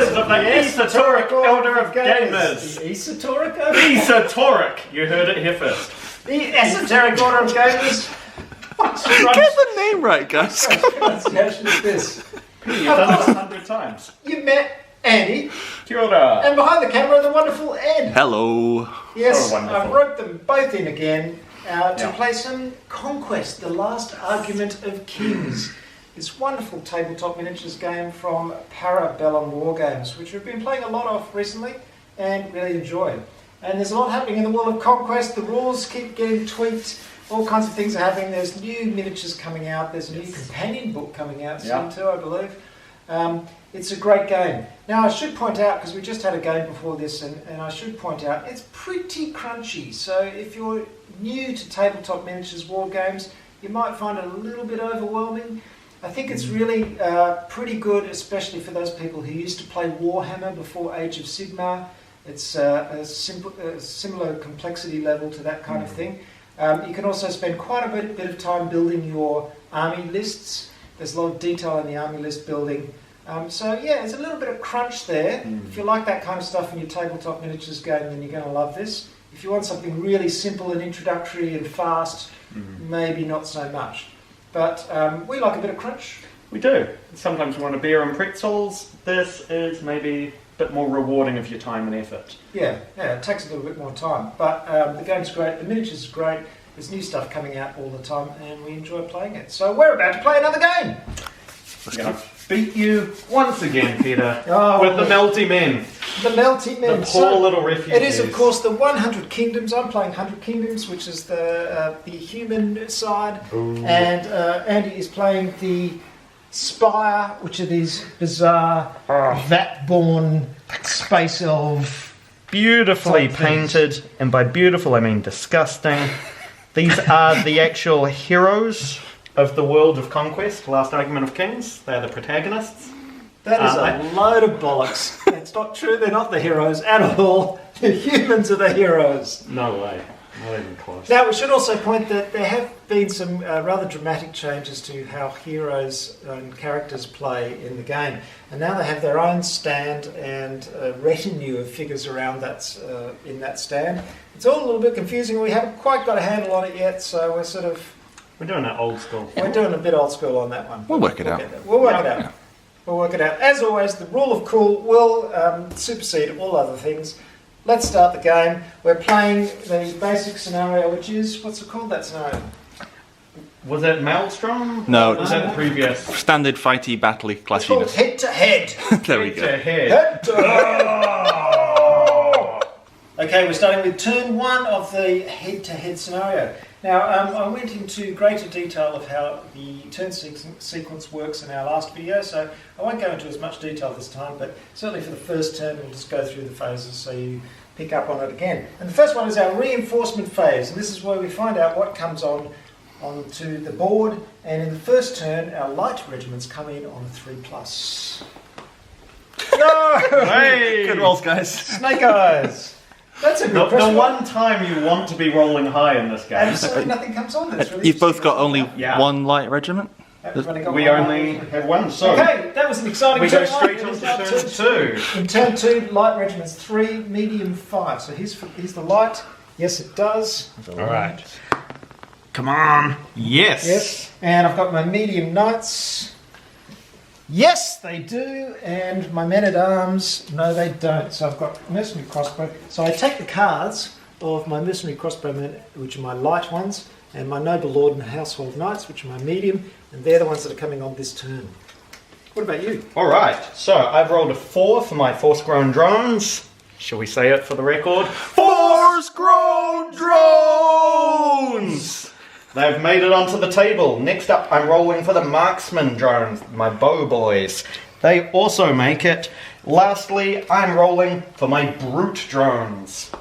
members of the Esoteric Order of Gamers. The Esoteric? Esoteric! You heard it here first. The Esoteric Order of Gamers. Get the name right, guys. What pronunciation is this? You've done this 100 times. You met Andy. Kia ora. And behind the camera, the wonderful Ed. Hello. Yes, So wonderful. I roped them both in again to play some Conquest, the last argument of kings. This wonderful tabletop miniatures game from Parabellum War Games, which we've been playing a lot of recently and really enjoy. And there's a lot happening in the world of Conquest. The rules keep getting tweaked. All kinds of things are happening. There's new miniatures coming out. There's a new companion book coming out soon too, I believe. It's a great game. Now I should point out, because we just had a game before this, and I should point out, it's pretty crunchy. So if you're new to tabletop miniatures war games, you might find it a little bit overwhelming. I think it's really pretty good, especially for those people who used to play Warhammer before Age of Sigmar. It's a similar complexity level to that kind of thing. You can also spend quite a bit of time building your army lists. There's a lot of detail in the army list building. So yeah, there's a little bit of crunch there. If you like that kind of stuff in your tabletop miniatures game, then you're going to love this. If you want something really simple and introductory and fast, maybe not so much. But we like a bit of crunch. We do. Sometimes we want a beer and pretzels. This is maybe a bit more rewarding of your time and effort. Yeah, it takes a little bit more time. But the game's great, the miniatures are great. There's new stuff coming out all the time, and we enjoy playing it. So we're about to play another game. I'm going to beat you once again, Peter, with the Melty Men. The Melty Men. The poor little refugees. It is, of course, the 100 Kingdoms. I'm playing 100 Kingdoms, which is the human side. Ooh. And Andy is playing the Spire, which are these bizarre, vat-born space elf. Beautifully painted, and by beautiful I mean disgusting. These are the actual heroes of the world of Conquest, Last Argument of Kings. They're the protagonists. That is a load of bollocks. It's not true, they're not the heroes at all. The humans are the heroes. No way. Not even close. Now, we should also point that there have been some rather dramatic changes to how heroes and characters play in the game. And now they have their own stand and a retinue of figures around that in that stand. It's all a little bit confusing. We haven't quite got a handle on it yet, so We're doing it old school. we're doing a bit old school on that one. We'll work it out. We'll work it out. We'll work it out. As always, the rule of cool will supersede all other things. Let's start the game. We're playing the basic scenario, which is, what's it called, that scenario? Was it Maelstrom? No. Was that the previous? Standard fighty battle It's called classiness. head to head. There we go. Head to head. Okay, we're starting with turn one of the head to head scenario. Now, I went into greater detail of how the turn sequence works in our last video, so I won't go into as much detail this time, but certainly for the first turn we'll just go through the phases so you pick up on it again. And the first one is our reinforcement phase, and this is where we find out what comes onto the board, and in the first turn our light regiments come in on a 3+. No! Hey! Good rolls, guys. Snake eyes! That's a good The one time you want to be rolling high in this game. Absolutely nothing comes on. That's really You've both got only Yeah. one light regiment? We only have one, so Okay, that was an exciting we turn. go straight It on is to now turn two. In turn two, light regiments 3, medium 5. So here's the light. Yes, it does. Alright. Come on. Yes. Yes. And I've got my medium knights. Yes, they do. And my men-at-arms, no, they don't. So I've got mercenary crossbow. So I take the cards of my mercenary crossbowmen, which are my light ones, and my noble lord and household knights, which are my medium, and they're the ones that are coming on this turn. What about you? Alright, so I've rolled a 4 for my force-grown drones. Shall we say it for the record? Force-grown drones! They've made it onto the table. Next up, I'm rolling for the marksman drones, my bow boys. They also make it. Lastly, I'm rolling for my brute drones.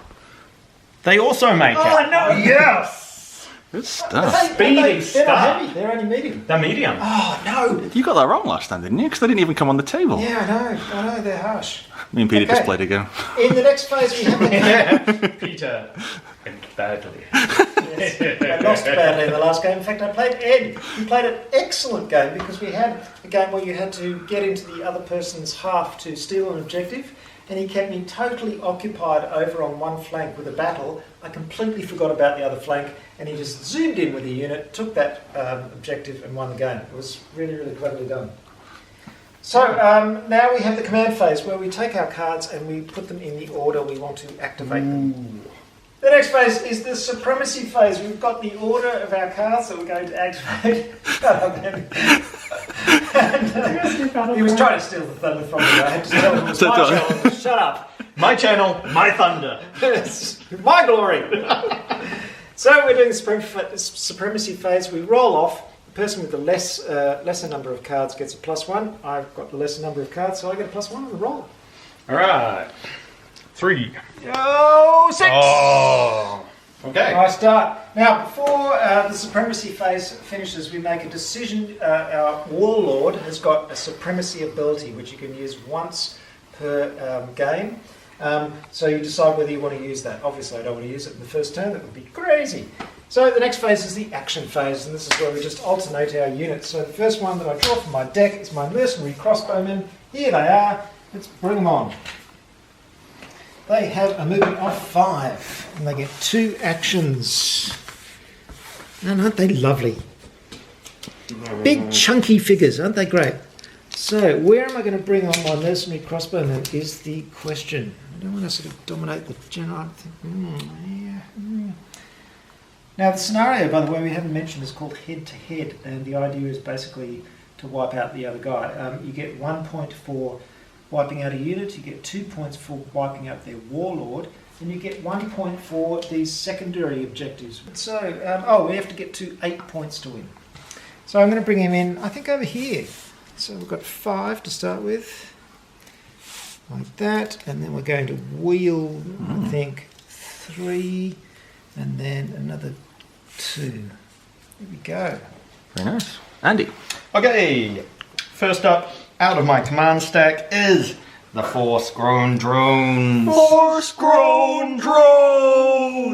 They also make it. Oh, no! Yes! Good stuff. Speedy They're not stuff. heavy, they're only medium. They're medium. Oh, no! You got that wrong last time, didn't you? Because they didn't even come on the table. Yeah, I know, they're harsh. Me and Peter Okay. just played a game. In the next phase, we have Peter. And badly. Yeah. I lost badly in the last game. In fact, I played Ed. He played an excellent game because we had a game where you had to get into the other person's half to steal an objective, and he kept me totally occupied over on one flank with a battle. I completely forgot about the other flank, and he just zoomed in with a unit, took that objective, and won the game. It was really, really cleverly done. So now we have the command phase where we take our cards and we put them in the order we want to activate them. The next phase is the supremacy phase. We've got the order of our cards that we're going to activate. He was trying to steal the thunder from me. I had to tell him it was my channel. Shut up. My channel, my thunder. It's my glory. So we're doing the supremacy phase. We roll off. The person with the lesser number of cards gets a +1. I've got the lesser number of cards, so I get a +1 on the roll. All right. 3. Oh, 6! Oh. Okay. I start. Now, before the supremacy phase finishes, we make a decision. Our warlord has got a supremacy ability, which you can use once per game. So you decide whether you want to use that. Obviously, I don't want to use it in the first turn. That would be crazy. So the next phase is the action phase, and this is where we just alternate our units. So the first one that I draw from my deck is my mercenary crossbowmen. Here they are. Let's bring them on. They have a movement of 5, and they get 2 actions. And aren't they lovely? Big chunky figures, aren't they great? So where am I going to bring on my mercenary crossbowmen is the question. I don't want to sort of dominate the general. I think, Now the scenario, by the way, we haven't mentioned, is called head-to-head, and the idea is basically to wipe out the other guy. You get 1 point for wiping out a unit, you get 2 points for wiping out their warlord, and you get 1 point for these secondary objectives. So, we have to get to 8 points to win. So I'm going to bring him in, I think over here. So we've got 5 to start with, like that, and then we're going to wheel, I think, 3, and then another 2. There we go. Very nice. Andy. Okay. First up, out of my command stack is the Force-Grown Drones. Force-Grown Drones!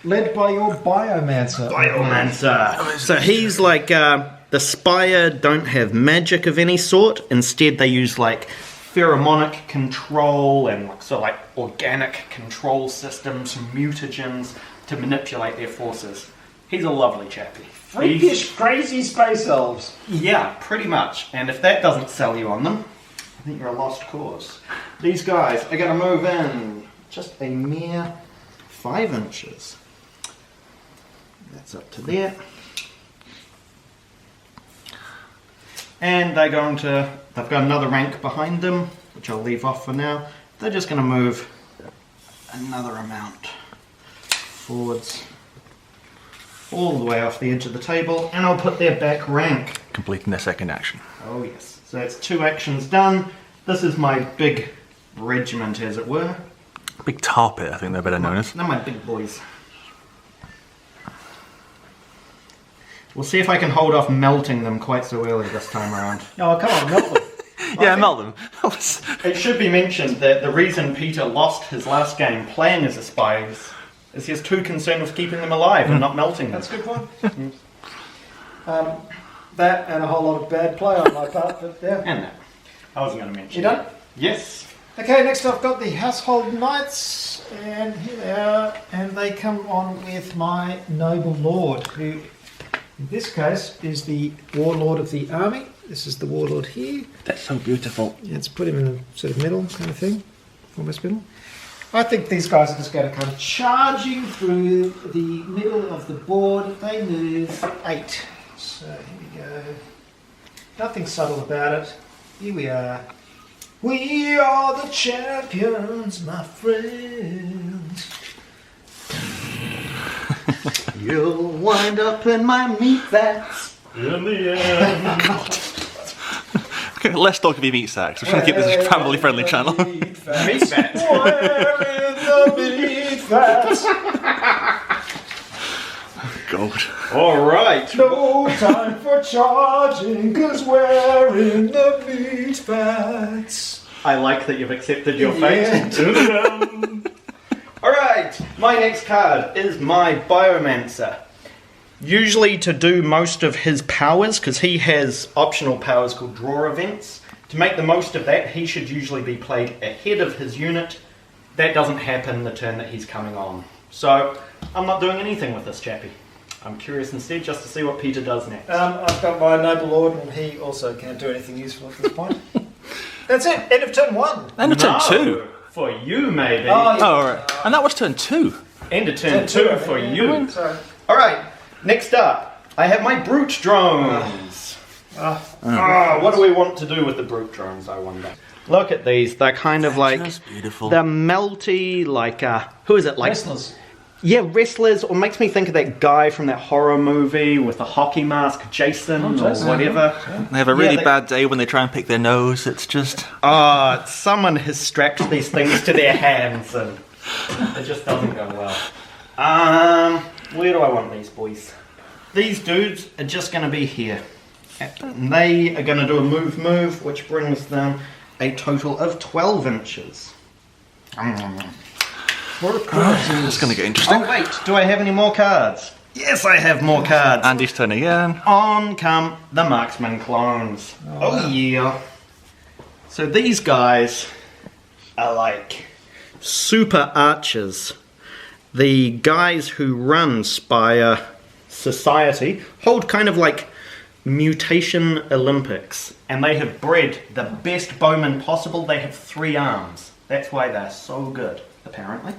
Led by your Biomancer. Biomancer. So he's like, the Spire don't have magic of any sort. Instead, they use like pheromonic control and sort of like organic control systems, mutagens to manipulate their forces. He's a lovely chappy. Freakish, crazy space elves. Yeah, pretty much. And if that doesn't sell you on them, I think you're a lost cause. These guys are going to move in just a mere 5 inches. That's up to there. And they've got another rank behind them, which I'll leave off for now. They're just going to move another amount forwards, all the way off the edge of the table, and I'll put their back rank. Completing their second action. Oh yes. So that's 2 actions done. This is my big regiment, as it were. Big tar pit, I think they're better known as. They're my big boys. We'll see if I can hold off melting them quite so early this time around. Oh, come on, melt them. Yeah, melt them. It should be mentioned that the reason Peter lost his last game playing as a spy is he was too concerned with keeping them alive and not melting them. That's a good point. That and a whole lot of bad play on my part, but yeah. And that. I wasn't going to mention You done? Yes. Okay, next I've got the Household Knights, and here they are, and they come on with my Noble Lord, who in this case is the Warlord of the Army. This is the Warlord here. That's so beautiful. Yeah, let's put him in the sort of middle kind of thing, almost middle. I think these guys are just going to come charging through the middle of the board. They move 8. So here we go. Nothing subtle about it. Here we are. We are the champions, my friends. You'll wind up in my meat vats In the end. God. Okay, less talk of your meat sacks. We're trying to keep this a family-friendly channel. meat vats. Where in the meat vats? God. All right. No time for charging, 'cause we're in the meat vats. I like that you've accepted your fate. Yeah. Alright, my next card is my Biomancer. Usually to do most of his powers, because he has optional powers called draw events. To make the most of that, he should usually be played ahead of his unit. That doesn't happen the turn that he's coming on. So, I'm not doing anything with this chappie. I'm curious instead just to see what Peter does next. I've got my Noble Lord, and he also can't do anything useful at this point. That's it, end of turn 1. End of turn 2. For you, maybe. Oh, alright. And that was turn 2. End of turn 2 for you. Sorry. Alright, next up, I have my Brute Drones. What do we want to do with the Brute Drones, I wonder? Look at these, they're kind of like... Just beautiful. They're melty, like, who is it? Like, Wrestlers. yeah, wrestlers, or makes me think of that guy from that horror movie with the hockey mask, Jason, or whatever. They have a really bad day when they try and pick their nose. It's just... Someone has strapped these things to their hands, and it just doesn't go well. Where do I want these boys? These dudes are just going to be here. And they are going to do a move, which brings them a total of 12 inches. It's going to get interesting. Oh wait, do I have any more cards? Yes, I have more cards. Andy's turn again. On come the Marksman clones. Oh yeah. So these guys are like super archers. The guys who run Spire Society hold kind of like mutation Olympics, and they have bred the best bowmen possible. They have 3 arms. That's why they're so good, apparently.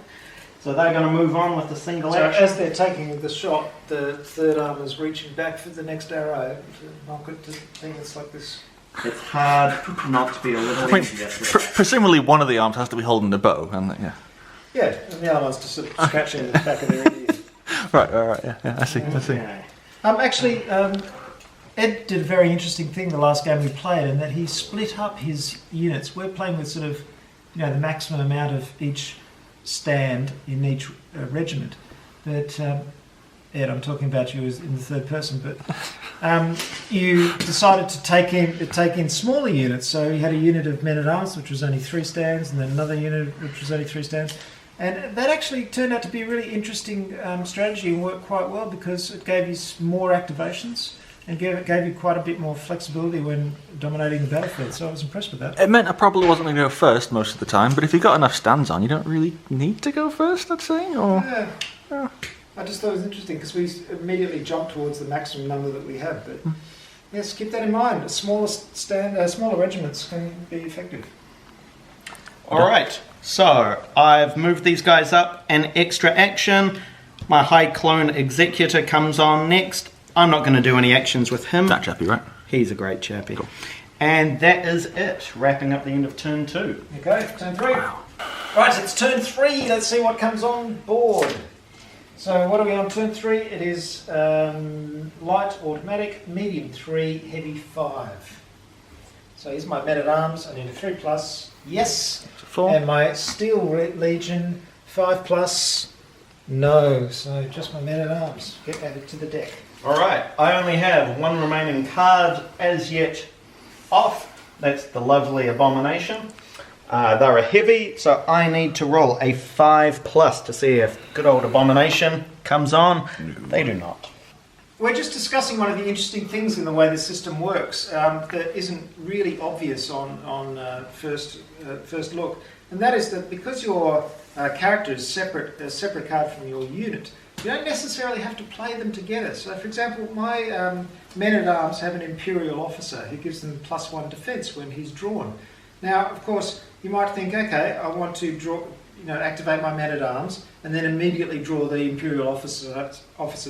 So they're going to move on with the single So action. as they're taking the shot, the third arm is reaching back for the next arrow to knock it to think it's like this. It's hard not to be a little easier. Presumably one of the arms has to be holding the bow, and yeah. Yeah, and the other one's just sort of scratching the back of their ear. Right, yeah, I see. Okay. Actually, Ed did a very interesting thing the last game we played, in that he split up his units. We're playing with sort of, the maximum amount of each stand in each regiment. But Ed, I'm talking about you as in the third person. But you decided to take in smaller units. So you had a unit of men at arms, which was only 3 stands, and then another unit which was only 3 stands. And that actually turned out to be a really interesting strategy and worked quite well, because it gave you more activations and gave you quite a bit more flexibility when dominating the battlefield. So I was impressed with that. It meant I probably wasn't going to go first most of the time, but if you've got enough stands on, you don't really need to go first, I'd say. Or... Yeah. I just thought it was interesting, because we immediately jumped towards the maximum number that we had. But yes, keep that in mind. Smaller regiments can be effective. Alright, so I've moved these guys up an extra action. My High Clone Executor comes on next. I'm not going to do any actions with him. That chappie, right? He's a great chappie. Cool. And that is it, wrapping up the end of turn 2. Okay, turn 3. Right, it's turn 3. Let's see what comes on board. So what are we on turn 3? It is light automatic, medium 3, heavy 5. So here's my men-at-arms. I need a 3+. Yes. 4. And my Steel Legion 5+. No. So just my men-at-arms. Get added to the deck. Alright, I only have 1 remaining card as yet off. That's the lovely Abomination. They're a heavy, so I need to roll a 5+ to see if good old Abomination comes on. They do not. We're just discussing one of the interesting things in the way the system works that isn't really obvious on first look, and that is that because your character is a separate card from your unit, you don't necessarily have to play them together. So, for example, my men-at-arms have an Imperial Officer who gives them +1 defence when he's drawn. Now, of course, you might think, okay, I want to draw, activate my men-at-arms and then immediately draw the Imperial Officer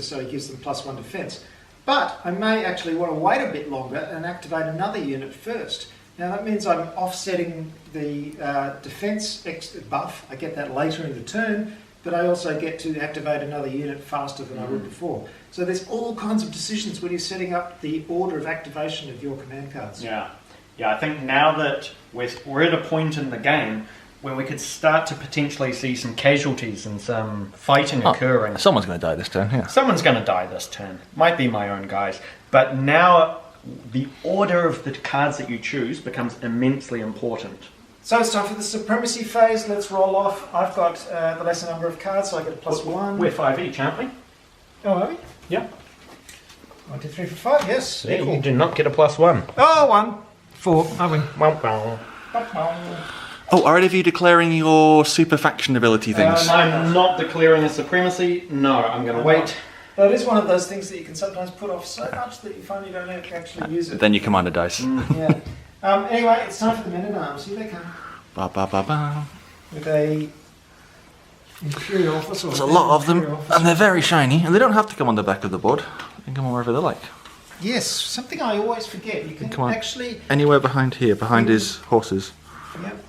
so he gives them +1 defence. But I may actually want to wait a bit longer and activate another unit first. Now, that means I'm offsetting the defence buff. I get that later in the turn, but I also get to activate another unit faster than I would before. So there's all kinds of decisions when you're setting up the order of activation of your command cards. Yeah, I think now that we're at a point in the game where we could start to potentially see some casualties and some fighting occurring. Someone's going to die this turn, yeah. Someone's going to die this turn. Might be my own guys. But now the order of the cards that you choose becomes immensely important. So it's time for the supremacy phase. Let's roll off. I've got the lesser number of cards, so I get a +1. We're 5 each, aren't we? Oh, are we? Yep. 1, 2, 3, 4, 5. Yes. Yeah, you do not get a +1. Oh, 1, 4. I win. Oh, are any of you declaring your super faction ability things? I'm not declaring a supremacy. No, I'm going to wait. But it is one of those things that you can sometimes put off so much that you find you don't actually use it. Then you command a dice. Yeah. Anyway, it's time for the men-at-arms. Here they come. Ba ba ba ba. With a Imperial officer. There's a lot of them, and they're very shiny, and they don't have to come on the back of the board. They can come on wherever they like. Yes, something I always forget. You can Come on. actually... Anywhere behind here, behind his horses. Yep.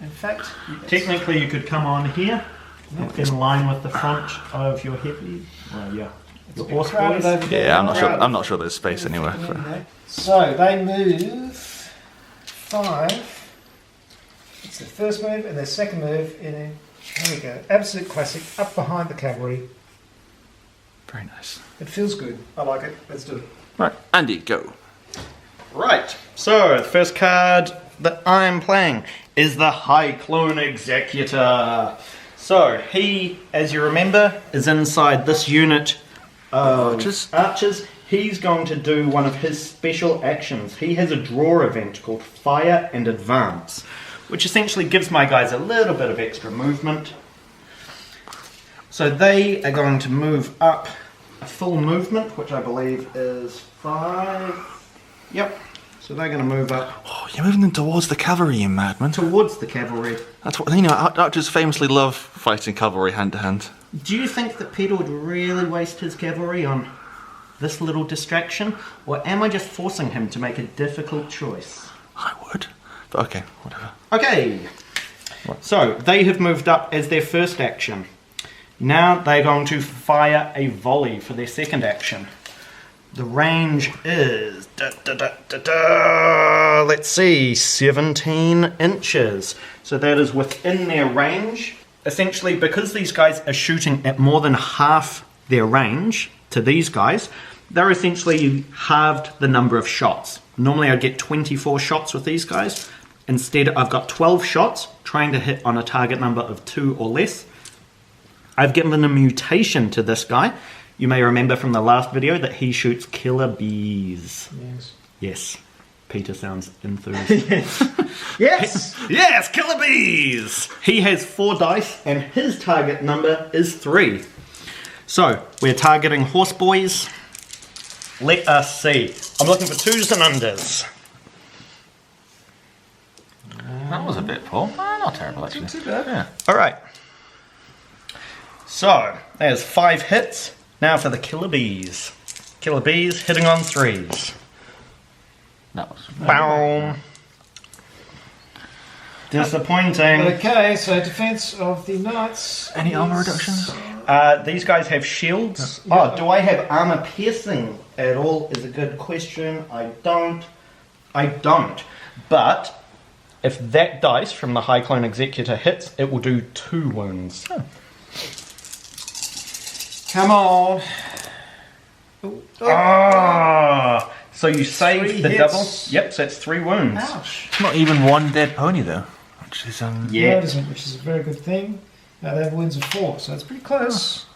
In fact... Technically, you could come on here, in line with the front of your heavy. Well, yeah. It's a bit crowded over there. Yeah, I'm not sure there's space anywhere. For... So they move 5. It's their first move and their second move in a... There we go. Absolute classic. Up behind the cavalry. Very nice. It feels good. I like it. Let's do it. Right, Andy, go. Right, so the first card that I'm playing is the High Clone Executor. So he, as you remember, is inside this unit of archers. He's going to do one of his special actions. He has a draw event called Fire and Advance, which essentially gives my guys a little bit of extra movement. So they are going to move up a full movement, which I believe is 5. Yep. So they're going to move up. Oh, you're moving them towards the cavalry, you madman. Towards the cavalry. That's what, you know, archers famously love fighting cavalry hand to hand. Do you think that Peter would really waste his cavalry on this little distraction? Or am I just forcing him to make a difficult choice? I would. But okay, whatever. Okay. So they have moved up as their first action. Now they're going to fire a volley for their second action. The range is, let's see, 17 inches. So that is within their range. Essentially, because these guys are shooting at more than half their range to these guys, they're essentially halved the number of shots. Normally I'd get 24 shots with these guys. Instead, I've got 12 shots, trying to hit on a target number of 2 or less. I've given a mutation to this guy. You may remember from the last video that he shoots killer bees. Yes. Yes. Peter sounds enthused. Yes! Yes, killer bees! He has 4 dice and his target number is 3. So, we're targeting horse boys. Let us see. I'm looking for 2s and unders. That was a bit poor. Not terrible, actually. Not too bad. Yeah. Alright. So, there's 5 hits. Now for the killer bees. Killer bees hitting on 3s. That was... Boom. Disappointing. Okay, so defense of the knights. Any armor reductions? These guys have shields. Oh, do I have armor piercing at all is a good question. I don't. But if that dice from the High Clone Executor hits, it will do 2 wounds. Oh. Come on. Ah! So you saved 3 the hits. double? Yep, so that's 3 wounds. Ouch. Not even 1 dead pony, though. Which is, No, Yeah. it isn't, which is a very good thing. Now they have wounds of 4, so it's pretty close.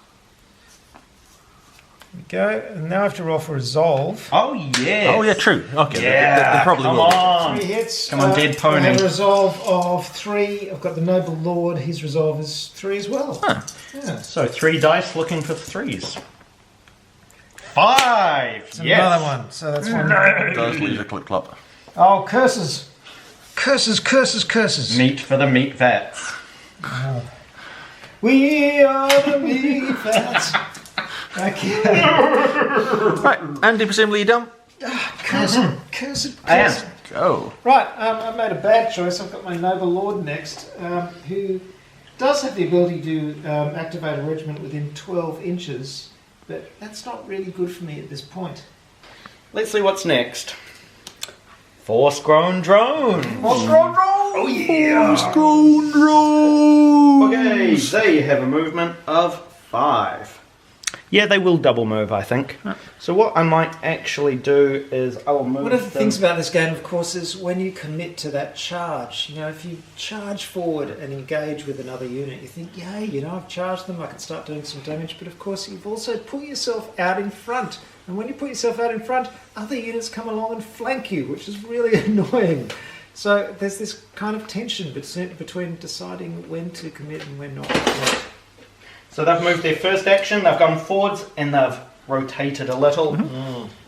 There we go. And now I have to roll for resolve. Oh, yeah. Oh, yeah, true. Okay, Yeah, they probably come will. on. 3 hits. Come on, dead pony. I have a resolve of 3. I've got the Noble Lord. His resolve is 3 as well. Huh. Yeah. So 3 dice looking for 3s. 5! It's Yes. another one. So that's one. It does leave a clip clop. Oh, curses. Curses, curses, curses. Meat for the meat vats. We are the meat vats. Okay. Right, Andy, presumably you don't? Cursed, cursed, I am. cursed. Go. Right, I've made a bad choice. I've got my Noble Lord next, who does have the ability to activate a regiment within 12 inches, but that's not really good for me at this point. Let's see what's next. Force-grown drone. Force-grown drone! Oh yeah! Force-grown drone! Okay, they have a movement of 5. Yeah, they will double move, I think. So what I might actually do is I'll move One of the them. things about this game, of course, is when you commit to that charge. You know, if you charge forward and engage with another unit, you think, yay, you know, I've charged them, I can start doing some damage. But of course, you've also put yourself out in front. And when you put yourself out in front, other units come along and flank you, which is really annoying. So there's this kind of tension between deciding when to commit and when not to commit. So they've moved their first action, they've gone forwards, and they've rotated a little.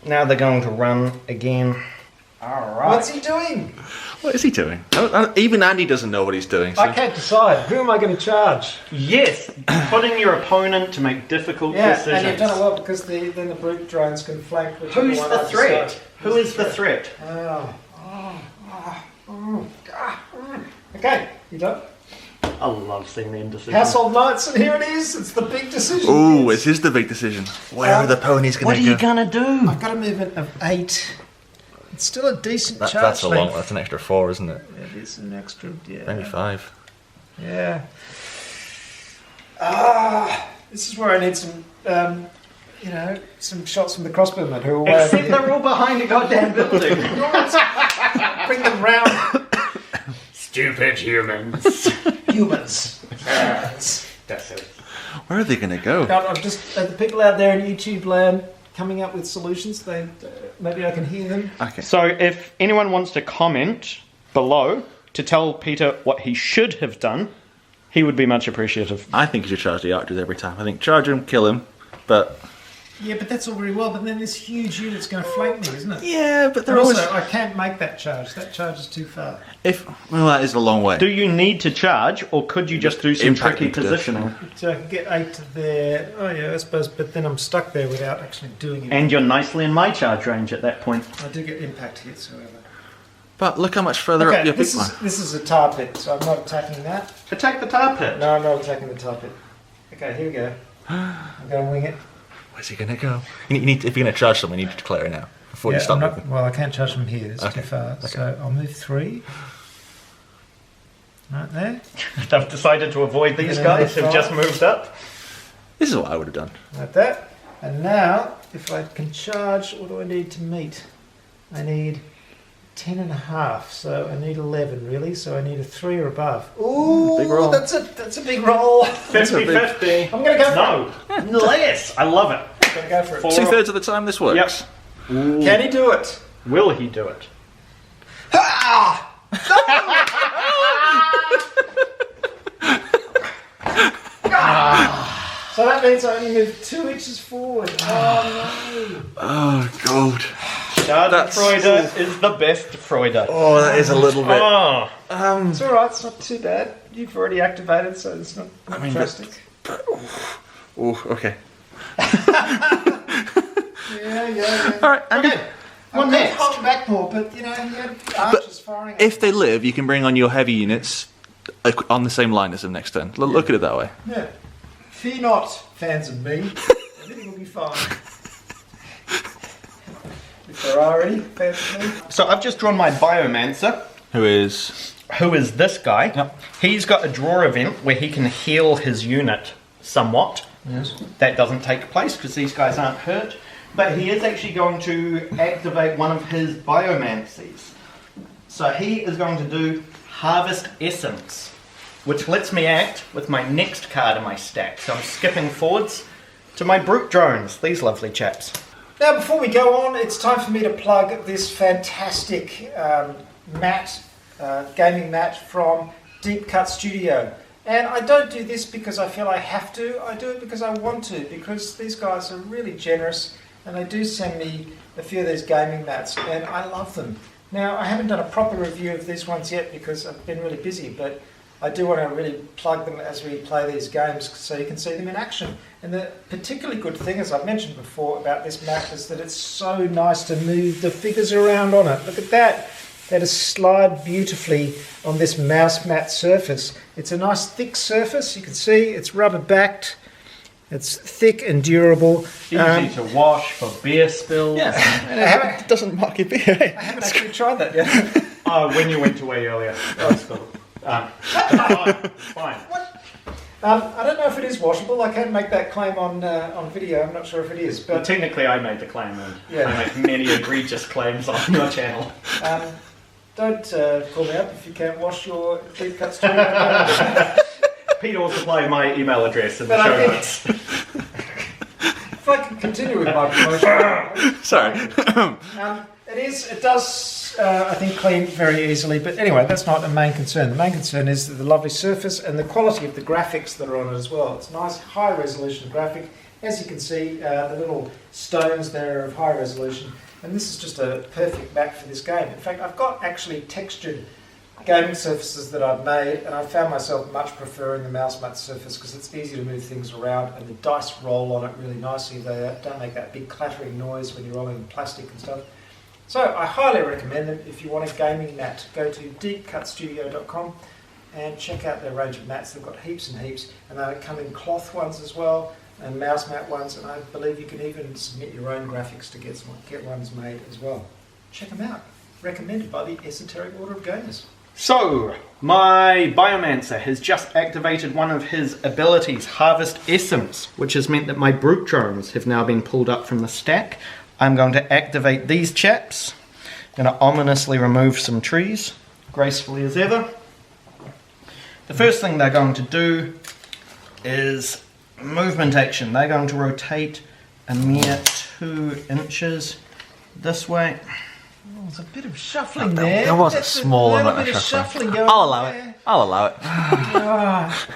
Now they're going to run again. Alright. What's he doing? What is he doing? Even Andy doesn't know what he's doing. So. I can't decide. Who am I going to charge? Yes, putting your opponent to make difficult decisions. And you've done it well because then the brute drones can flank. Who's the threat? Who is the threat? Okay, you done? I love seeing the indecision. Household Knights, and here it is. It's the big decision. Ooh, it is the big decision. Where are the ponies going to go? What are you going to do? I've got a movement of 8. It's still a decent charge. That's a long. length. That's an extra 4, isn't it? It is an extra. Yeah. Maybe 5. Yeah. This is where I need some, some shots from the crossbowmen who are way over Except here. they're all behind a goddamn building. Bring them round. Stupid humans. Humans. That's it. Where are they going to go? I'm just the people out there in YouTube land coming up with solutions. Maybe I can hear them. Okay. So if anyone wants to comment below to tell Peter what he should have done, he would be much appreciative. I think you should charge the archers every time. I think charge him, kill him, but... Yeah, but that's all very well, but then this huge unit's going to flank me, isn't it? Yeah, but And also, I can't make that charge. That charge is too far. Well, that is a long way. Do you need to charge, or could you just do some Impact tricky into positioning? So I can get 8 to there. Oh yeah, I suppose, but then I'm stuck there without actually doing it. And you're nicely in my charge range at that point. I do get impact hits, however. But look how much further up your big one. This is a tar pit, so I'm not attacking that. Attack the tar pit. No, I'm not attacking the tar pit. Okay, here we go. I'm going to wing it. Where's he going to go? You need, if you're going to charge someone, you need to declare it now before you stop moving. Well, I can't charge them here. It's Okay, too far. okay. So I'll move 3. Right there. I've decided to avoid these Yeah, guys they're who've just fine. moved up. This is what I would have done. Like that. And now, if I can charge, what do I need to meet? I need 10.5, so I need 11 really, so I need a 3 or above. Ooh, Big roll. that's a big roll. 50-50. I'm going to go for No. Less. I love it. it. I'm going to go for it. 2/3 of the time this works. Yep. Can he do it? Will he do it? So that means I only move 2 inches forward. Oh Oh, God. Schadenfreude is the best Freude. Oh, that is a little bit. Oh. no. It's alright, it's not too bad. You've already activated, so it's not mean, drastic. Oh, okay. Yeah. All right, Andy. Okay. What I'm next? holding back more, but you had archers firing at If they live, you can bring on your heavy units on the same line as them next turn. Look at it that way. Yeah. Fear not, fans of me. Everything will be fine. If there are any fans of me. So I've just drawn my Biomancer, Who is... who is this guy. Yep. He's got a draw event where he can heal his unit somewhat. Yes. That doesn't take place because these guys aren't hurt. But he is actually going to activate one of his Biomancies. So he is going to do Harvest Essence, which lets me act with my next card in my stack. So I'm skipping forwards to my Brute Drones, these lovely chaps. Now, before we go on, it's time for me to plug this fantastic gaming mat from Deep Cut Studio. And I don't do this because I feel I have to. I do it because I want to, because these guys are really generous and they do send me a few of these gaming mats, and I love them. Now, I haven't done a proper review of these ones yet because I've been really busy, but I do want to really plug them as we play these games so you can see them in action. And the particularly good thing, as I've mentioned before, about this mat is that it's so nice to move the figures around on it. Look at that. They just slide beautifully on this mouse mat surface. It's a nice thick surface. You can see it's rubber backed. It's thick and durable. Easy to wash for beer spills. Yeah, it doesn't mark your beer. I haven't actually tried that yet. Oh, when you went away earlier. Oh, still. Fine. I don't know if it is washable. I can't make that claim on video. I'm not sure if it is. But But technically, I made the claim, and Yeah. I make many egregious claims on your channel. don't call me up if you can't wash your deep cut studio. Peter will supply my email address in the But I show think- notes. If I can continue with my promotion. Sorry. It does, I think, clean very easily. But anyway, that's not the main concern. The main concern is the lovely surface and the quality of the graphics that are on it as well. It's a nice high resolution graphic. As you can see, the little stones there are of high resolution. And this is just a perfect map for this game. In fact, I've got actually textured gaming surfaces that I've made, and I found myself much preferring the mouse mat surface because it's easy to move things around, and the dice roll on it really nicely. They don't make that big clattering noise when you're rolling plastic and stuff. So I highly recommend them. If you want a gaming mat, go to deepcutstudio.com and check out their range of mats. They've got heaps and heaps, and they come in cloth ones as well, and mouse mat ones, and I believe you can even submit your own graphics to get ones made as well. Check them out. Recommended by the Esoteric Order of Gamers. So, my Biomancer has just activated one of his abilities, Harvest Essence, which has meant that my brute drones have now been pulled up from the stack. I'm going to activate these chaps. Going to ominously remove some trees, gracefully as ever. The first thing they're going to do is movement action. They're going to rotate a mere 2 inches this way. There's a bit of shuffling there. There was a That's small little amount bit of of shuffling. going I'll allow there. it. I'll allow it. Ah,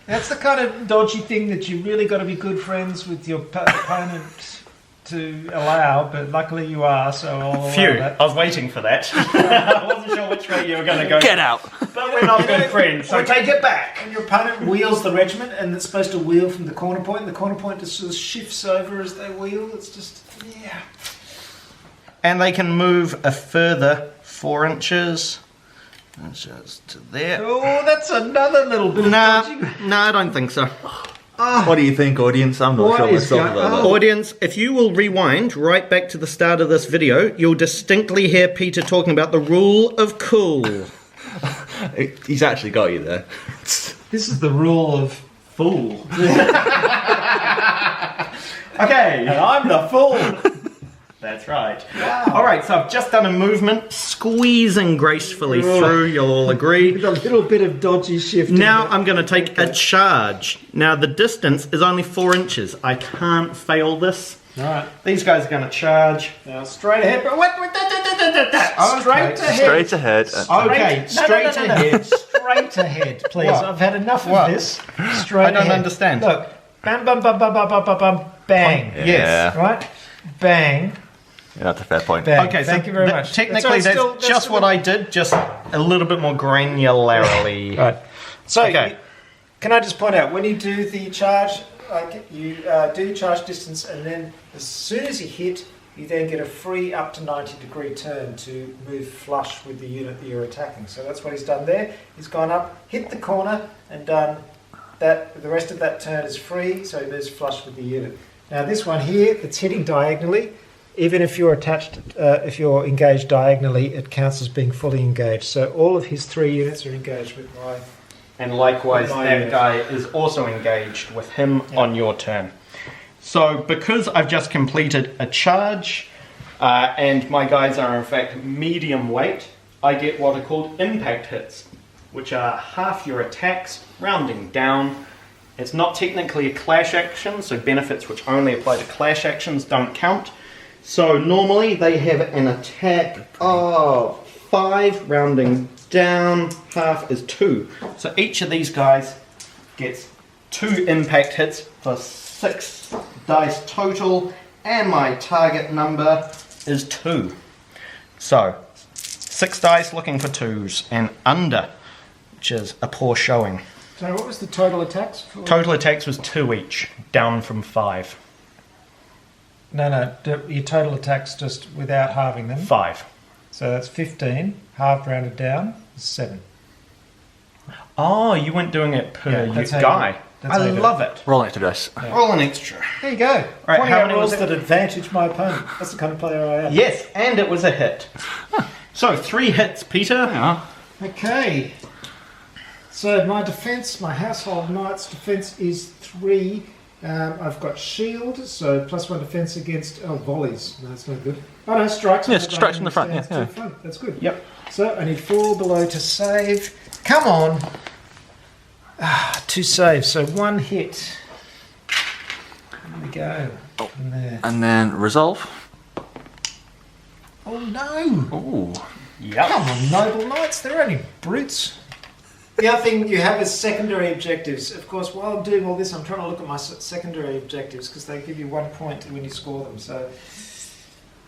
that's the kind of dodgy thing that you really got to be good friends with your opponent to allow, but luckily you are, so I'll allow Phew, that. I was waiting for that. I wasn't sure which way you were going to go. Get out. But we're not good friends, so take it back. And your opponent wheels the regiment, and it's supposed to wheel from the corner point, and the corner point just sort of shifts over as they wheel. It's just, yeah. And they can move a further 4 inches. Just to there. Oh, that's another little bit of dodging. No, I don't think so. What do you think, audience? I'm not What sure is myself going about on? that. Audience, if you will rewind right back to the start of this video, you'll distinctly hear Peter talking about the rule of cool. He's actually got you there. This is the rule of fool. Okay. And I'm the fool. That's right. Wow. Alright, so I've just done a movement, squeezing gracefully through, you'll all agree. With a little bit of dodgy shifting. Now I'm going to take a charge. Now the distance is only 4 inches. I can't fail this. Alright. These guys are going to charge. Now straight ahead. But wait, Okay. straight ahead. Straight ahead. Okay, straight ahead. Straight ahead, please. What? I've had enough What? of this. Straight I don't ahead. understand. Look. Bam, bam, bam, bam, bam, bam, bam, bam, bang. Yes. Right? Bang. Yeah, that's a fair point. Bang. Okay, Thank you very much. Technically, that's still- just still- what I did, just a little bit more granularly. Right. So, Okay. can I just point out, when you do the charge, like you do your charge distance, and then as soon as you hit, you then get a free up to 90-degree turn to move flush with the unit that you're attacking. So that's what he's done there. He's gone up, hit the corner, and done that. The rest of that turn is free, so he moves flush with the unit. Now this one here, it's hitting diagonally. Even if you're attached, if you're engaged diagonally, it counts as being fully engaged. So all of his 3 units are engaged with my... And likewise, My that unit. guy is also engaged with him on your turn. So, because I've just completed a charge, and my guys are in fact medium weight, I get what are called impact hits, which are half your attacks, rounding down. It's not technically a clash action, so benefits which only apply to clash actions don't count. So normally they have an attack of 5, rounding down, half is 2. So each of these guys gets 2 impact hits for 6 dice total, and my target number is 2. So 6 dice looking for 2s and under, which is a poor showing. So what was the total attacks? Total attacks was 2 each, down from 5. No, your total attacks just without halving them. 5. So that's 15, half rounded down, is 7. Oh, you weren't doing it per Yeah, that's how you guy. do it. That's how I you do it. love it. Roll an extra dice. Roll an extra. There you go. right, Pointing how out many rolls was it? that advantage my opponent. That's the kind of player I am. Yes, and it was a hit. So 3 hits, Peter. Yeah. Okay. So my defence, my household knight's defence is 3. I've got shield, so +1 defence against volleys. No, that's not good. Oh no, strikes. Yes, strikes from the front. Yeah, to the front. That's good. Yep. So I need 4 below to save. Come on. 2 saves, so 1 hit. There we go. Oh. And there. And then resolve. Oh no! Ooh. Yep. Come on, noble knights, they're only brutes. The other thing you have is secondary objectives. Of course, while I'm doing all this, I'm trying to look at my secondary objectives because they give you 1 point when you score them. So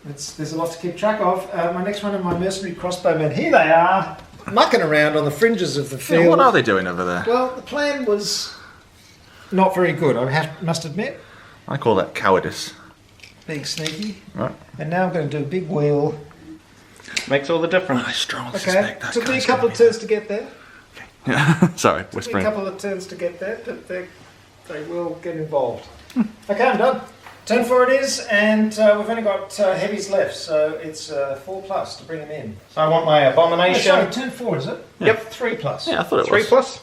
there's a lot to keep track of. My next one are my mercenary crossbowmen. Here they are, mucking around on the fringes of the field. Yeah, what are they doing over there? Well, the plan was not very good, must admit. I call that cowardice. Being sneaky. Right. And now I'm going to do a big wheel. Makes all the difference. I strongly Okay, suspect that took me a guy's couple gonna of turns to get there. Yeah. Sorry, Took me a whispering. couple of turns to get there, but they will get involved. Okay, I'm done. Turn 4 it is, and we've only got heavies left, so it's 4+ to bring them in. So I want my Oh, abomination. sorry, turn 4 is it? Yep. 3+. Yeah, I thought it 3 was. plus.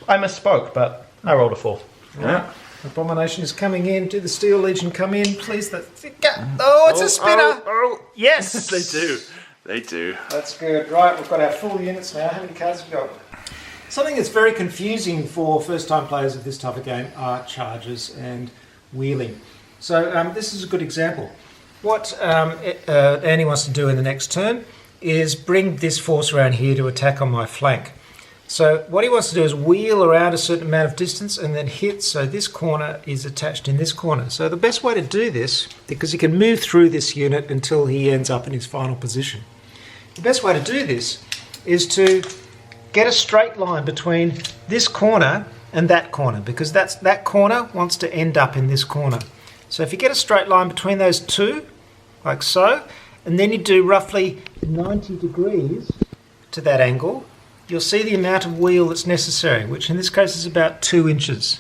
I misspoke, but I rolled a 4. Yeah. Abomination is coming in. Do the Steel Legion come in, please? Oh, it's a spinner! Oh, yes! They do. They do. That's good. Right, we've got our full units now. How many cards have we got? Something that's very confusing for first-time players of this type of game are charges and wheeling. So this is a good example. What Annie wants to do in the next turn is bring this force around here to attack on my flank. So what he wants to do is wheel around a certain amount of distance and then hit, so this corner is attached in this corner. So the best way to do this, because he can move through this unit until he ends up in his final position. The best way to do this is to get a straight line between this corner and that corner, because that corner wants to end up in this corner. So if you get a straight line between those two, like so, and then you do roughly 90 degrees to that angle, you'll see the amount of wheel that's necessary, which in this case is about 2 inches.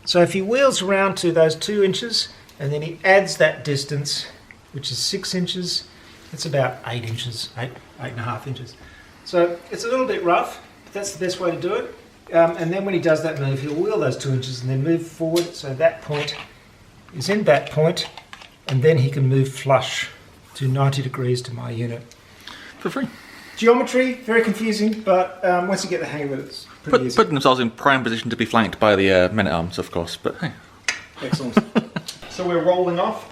So if he wheels around to those 2 inches, and then he adds that distance, which is 6 inches, it's about 8 inches, 8.5 inches. So it's a little bit rough, but that's the best way to do it. And then when he does that move, he'll wheel those 2 inches and then move forward, so that point is in that point, and then he can move flush to 90 degrees to my unit. For free. Geometry, very confusing, but once you get the hang of it, it's pretty easy. Putting themselves in prime position to be flanked by the men-at-arms, of course, but hey. Excellent. So we're rolling off.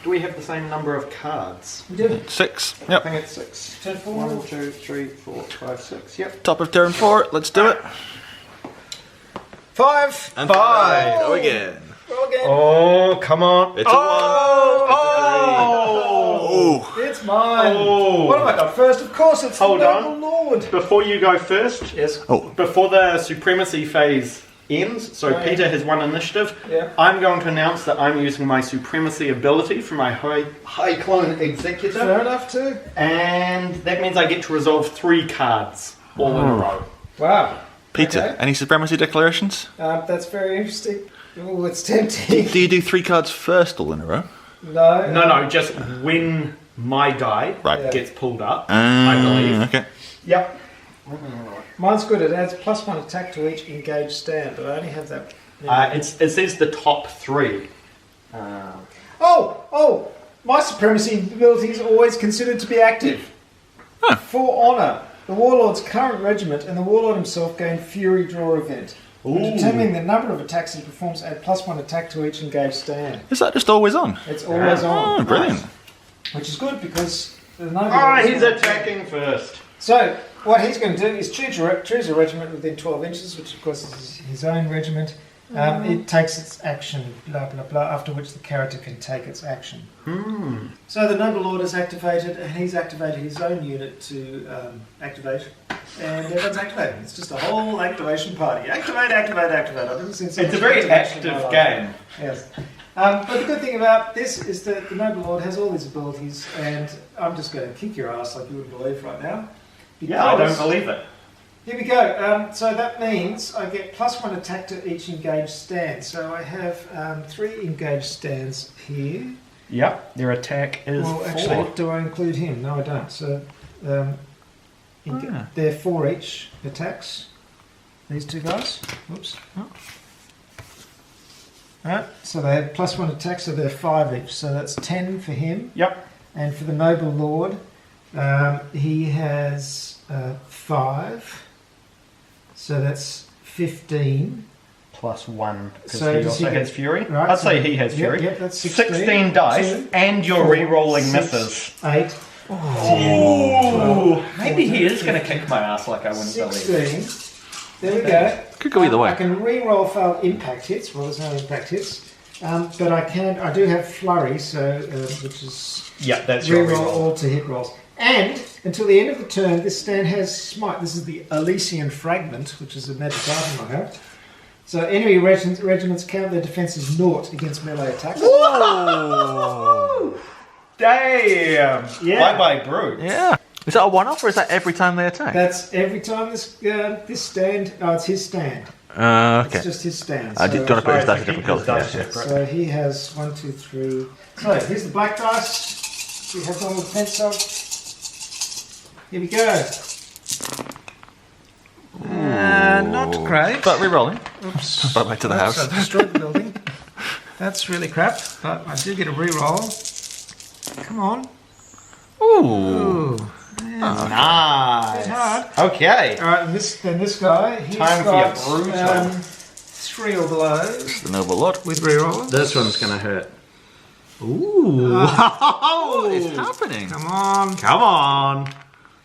Do we have the same number of cards? We did it. 6. I Yep. think it's 6. Turn 4. 1, 2, 3, 4, 5, 6. Yep. Top of turn 4. Let's do it. 5. And 5. Go again. Roll again. Oh, come on. It's a 1. Oh! It's mine. Oh. What have I got first? Of course, it's Hold the on. Noble Lord. Before you go first, Yes. Oh. before the supremacy phase ends, so Right. Peter has won initiative, Yeah. I'm going to announce that I'm using my supremacy ability for my high clone executor, Fair enough too. and that means I get to resolve 3 cards all in a row. Wow. Peter, Okay. any supremacy declarations? That's very interesting. Oh, it's tempting. Do you do 3 cards first all in a row? No. No, just when my die Right. gets pulled up, I believe. Okay. Yep. Mine's good. It adds +1 attack to each engaged stand, but I only have that. It says the top 3. Oh! My supremacy ability is always considered to be active. Huh. For honour, the Warlord's current regiment and the Warlord himself gain Fury Draw event. When Ooh. determining the number of attacks he performs, add +1 attack to each engaged stand. Is that just always on? It's always Oh, on. brilliant. Which is good because the Noble Ah, Lord is he's not- attacking first. So, what he's going to do is choose a regiment within 12 inches, which of course is his own regiment. It takes its action, blah blah blah, after which the character can take its action. So the Noble Lord is activated, and he's activated his own unit to activate, and everyone's activated. It's just a whole activation party. Activate! I've never seen so It's a much very activation in my active life. game. Yes. But the good thing about this is that the Noble Lord has all these abilities, and I'm just going to kick your ass like you wouldn't believe right now. Yeah, I don't because- believe it. Here we go. So that means I get +1 attack to each engaged stand. So I have 3 engaged stands here. Yep, their attack is Well, 4. actually, do I include him? No, I don't. So they're 4 each attacks. these two guys. Whoops. Oh. Alright, so they have +1 attack, so they're 5 each. So that's 10 for him. Yep. And for the Noble Lord, he has 5. So that's 15. +1, because So he does he also get- has Fury. Right, I'd so- say he has Fury. Yep, that's 16 dice, 2, and you're 4, re-rolling 6, misses. 8. Ooh, maybe he is going to kick my ass like I wouldn't believe. 16. There we go. Could go either way. I can re-roll failed impact hits. Well, there's no impact hits. But I do have flurry, so which is Yeah, that's your re-roll re-roll. all to hit rolls. And until the end of the turn, this stand has smite. This is the Elysian Fragment, which is a magic item I have. So enemy regiments count their defenses 0 against melee attacks. Whoa! Damn! Yeah. Bye-bye, brute. Yeah. Is that a one-off or is that every time they attack? That's every time this stand. Oh, it's his stand. Okay. It's just his stand. I did gonna put his Sorry, dice a so different keep his colour. dice Yeah. separate. So he has 1, 2, 3. So here's the black dice. He has one with defense of. Here we go. Not great. But re-rolling. Oops. Back to the Oops, house. I destroyed the building. That's really crap, but I do get a re-roll. Come on. Ooh. Ooh. Nice. hard. Okay. Alright, and this guy, he's Time for got your brutal. 3 or below The Noble Lord. with re-roll. This one's going to hurt. Ooh. What is happening? Come on. Come on.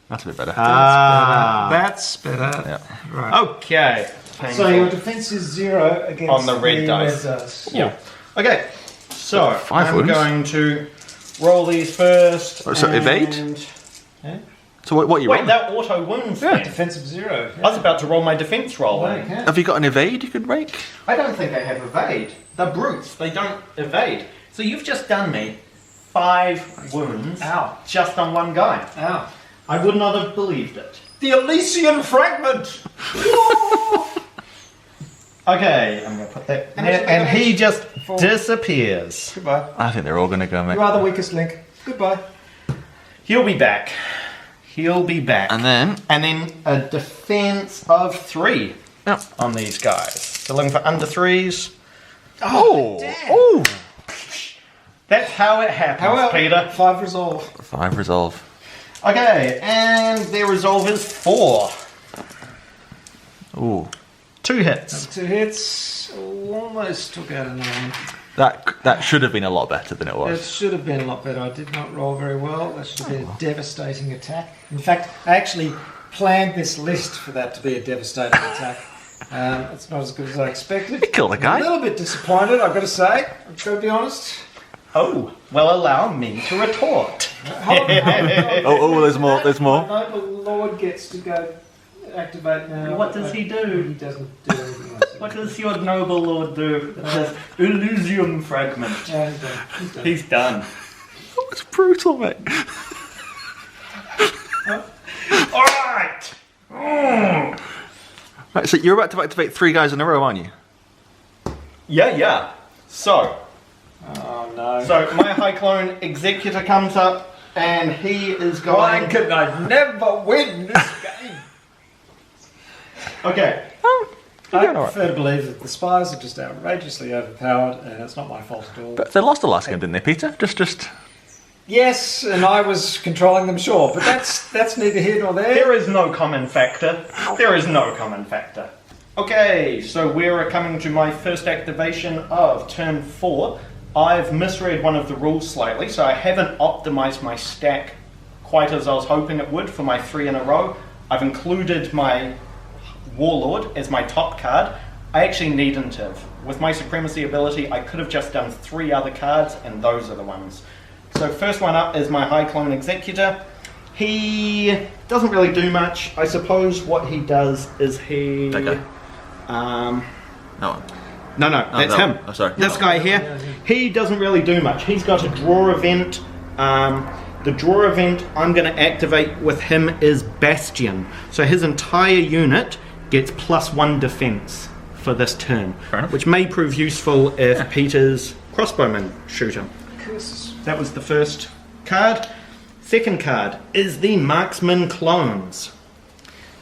That's a bit better. That's better. Yeah. Right. Okay. So your defense is 0 against On the red dice. Yeah. Okay. So Five I'm wounds. going to roll these first. Oh, so evade? Yeah. So what are you Wait, rolling? that auto wounds Yeah. thing. Defense of 0. I was about to roll my defense roll. Well, you can. Have you got an evade you could rake? I don't think I have evade. They're brutes. They don't evade. So you've just done me 5 wounds. Ow. Just on one guy. Ow. I would not have believed it. The Elysian Fragment! Okay, I'm going to put that And there, actually, and he just Four. disappears. Goodbye. I think they're all going to go, mate. You are the weakest link. Goodbye. He'll be back. He'll be back. And then... And then a defense of 3 Yep. on these guys. So looking for under 3s. Oh! damn. Oh! That's how it happens, Peter. 5 resolve. 5 resolve. Okay, and their resolve is 4. Ooh. 2 hits. 2 hits. Almost took out another one. That should have been a lot better than it It was. should have been a lot better. I did not roll very well. That should have been a devastating attack. In fact, I actually planned this list for that to be a devastating attack. It's not as good as I expected. You killed a guy. A little bit disappointed, I've got to say. I've got to be honest. Oh, well, allow me to retort. Hold on. Oh, there's more, there's more. My noble lord gets to go activate now. What does he do? He doesn't do anything else. What does your noble lord do? It says Elysium Fragment. Yeah, he's done. He's done. He's done. That was brutal, mate. Alright! Right, so you're about to activate 3 guys in a row, aren't you? Yeah. So Oh no. my High Clone Executor comes up and he is Why going... can I never win this game? Okay. I doing all right. prefer to believe that the spies are just outrageously overpowered and it's not my fault at all. But they lost the last game, didn't they, Peter? Just... Yes, and I was controlling them, sure, but that's neither here nor there. There is no common factor. There is no common factor. Okay, so we're coming to my first activation of turn 4. I've misread one of the rules slightly, so I haven't optimized my stack quite as I was hoping it would for my 3 in a row. I've included my Warlord as my top card. I actually needn't have. With my Supremacy ability, I could have just done 3 other cards, and those are the ones. So first one up is my High Clone Executor. He doesn't really do much. I suppose what he does is he... That guy? No, No. that's that him. one. Oh, sorry. This guy here, he doesn't really do much. He's got a draw event. The draw event I'm going to activate with him is Bastion. So his entire unit gets +1 defense for this turn, Fair enough. which may prove useful if Peter's crossbowmen shoot him. Curses. That was the first card. Second card is the Marksman Clones.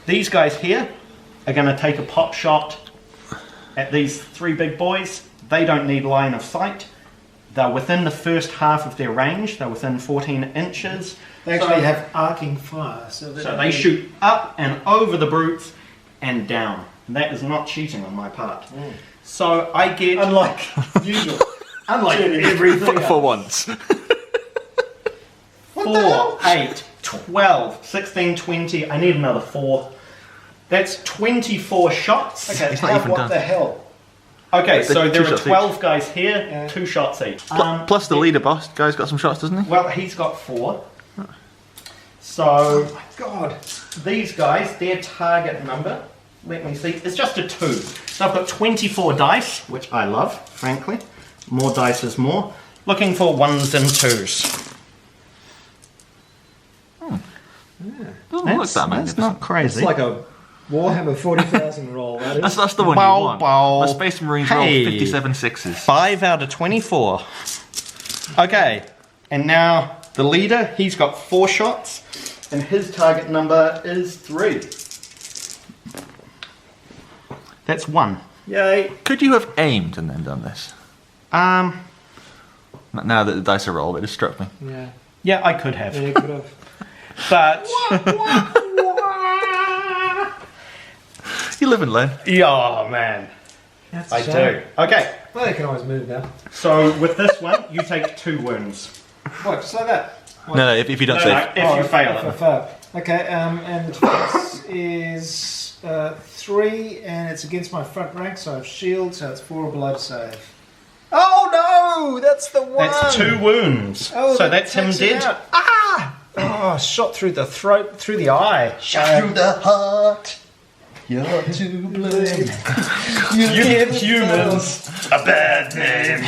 These guys here are going to take a pot shot at these three big boys. They don't need line of sight. They're within the first half of their range. They're within 14 inches. They actually have arcing fire. So they shoot up and over the brutes and down. That is not cheating on my part. So I get... Unlike usual. Unlike everything For once. 4, 8, 12, 16, 20. I need another 4. That's 24 shots. Okay, It's not even what done. the hell? Okay, so there are shots 12 guys here, Yeah. 2 shots each. Plus the leader boss guy's got some shots, doesn't he? Well, he's got 4. Oh So my god. these guys, their target number, let me see, it's just a 2. So I've got 24 dice, which I love, frankly. More dice is more. Looking for 1s and 2s. Doesn't look that That's not crazy. It's like a Warhammer 40,000 roll, that is. That's the one Bow, you want. bow. My Space Marines Hey. roll 57 6s. 5 out of 24. Okay, and now the leader, he's got 4 shots, and his target number is 3. That's 1. Yay. Could you have aimed and then done this? Now that the dice are rolled, it just struck me. Yeah. Yeah, I could have. Yeah, you could have. But, You live and learn. yeah, man, That's a I shame. do. Okay, Well, you can always move now. so with this one, you take 2 wounds. What, just like that? No, if you don't No, save. if you fail if I it. fail. Okay, and this is 3, and it's against my front rank, so I have shield, so it's 4 or below to save. Oh no! That's the one! That's 2 wounds. Oh, so that that's him takes it dead. out. Ah! Oh, shot through the throat, through the eye. Shot through the heart. You're to blame. You give humans a bad name.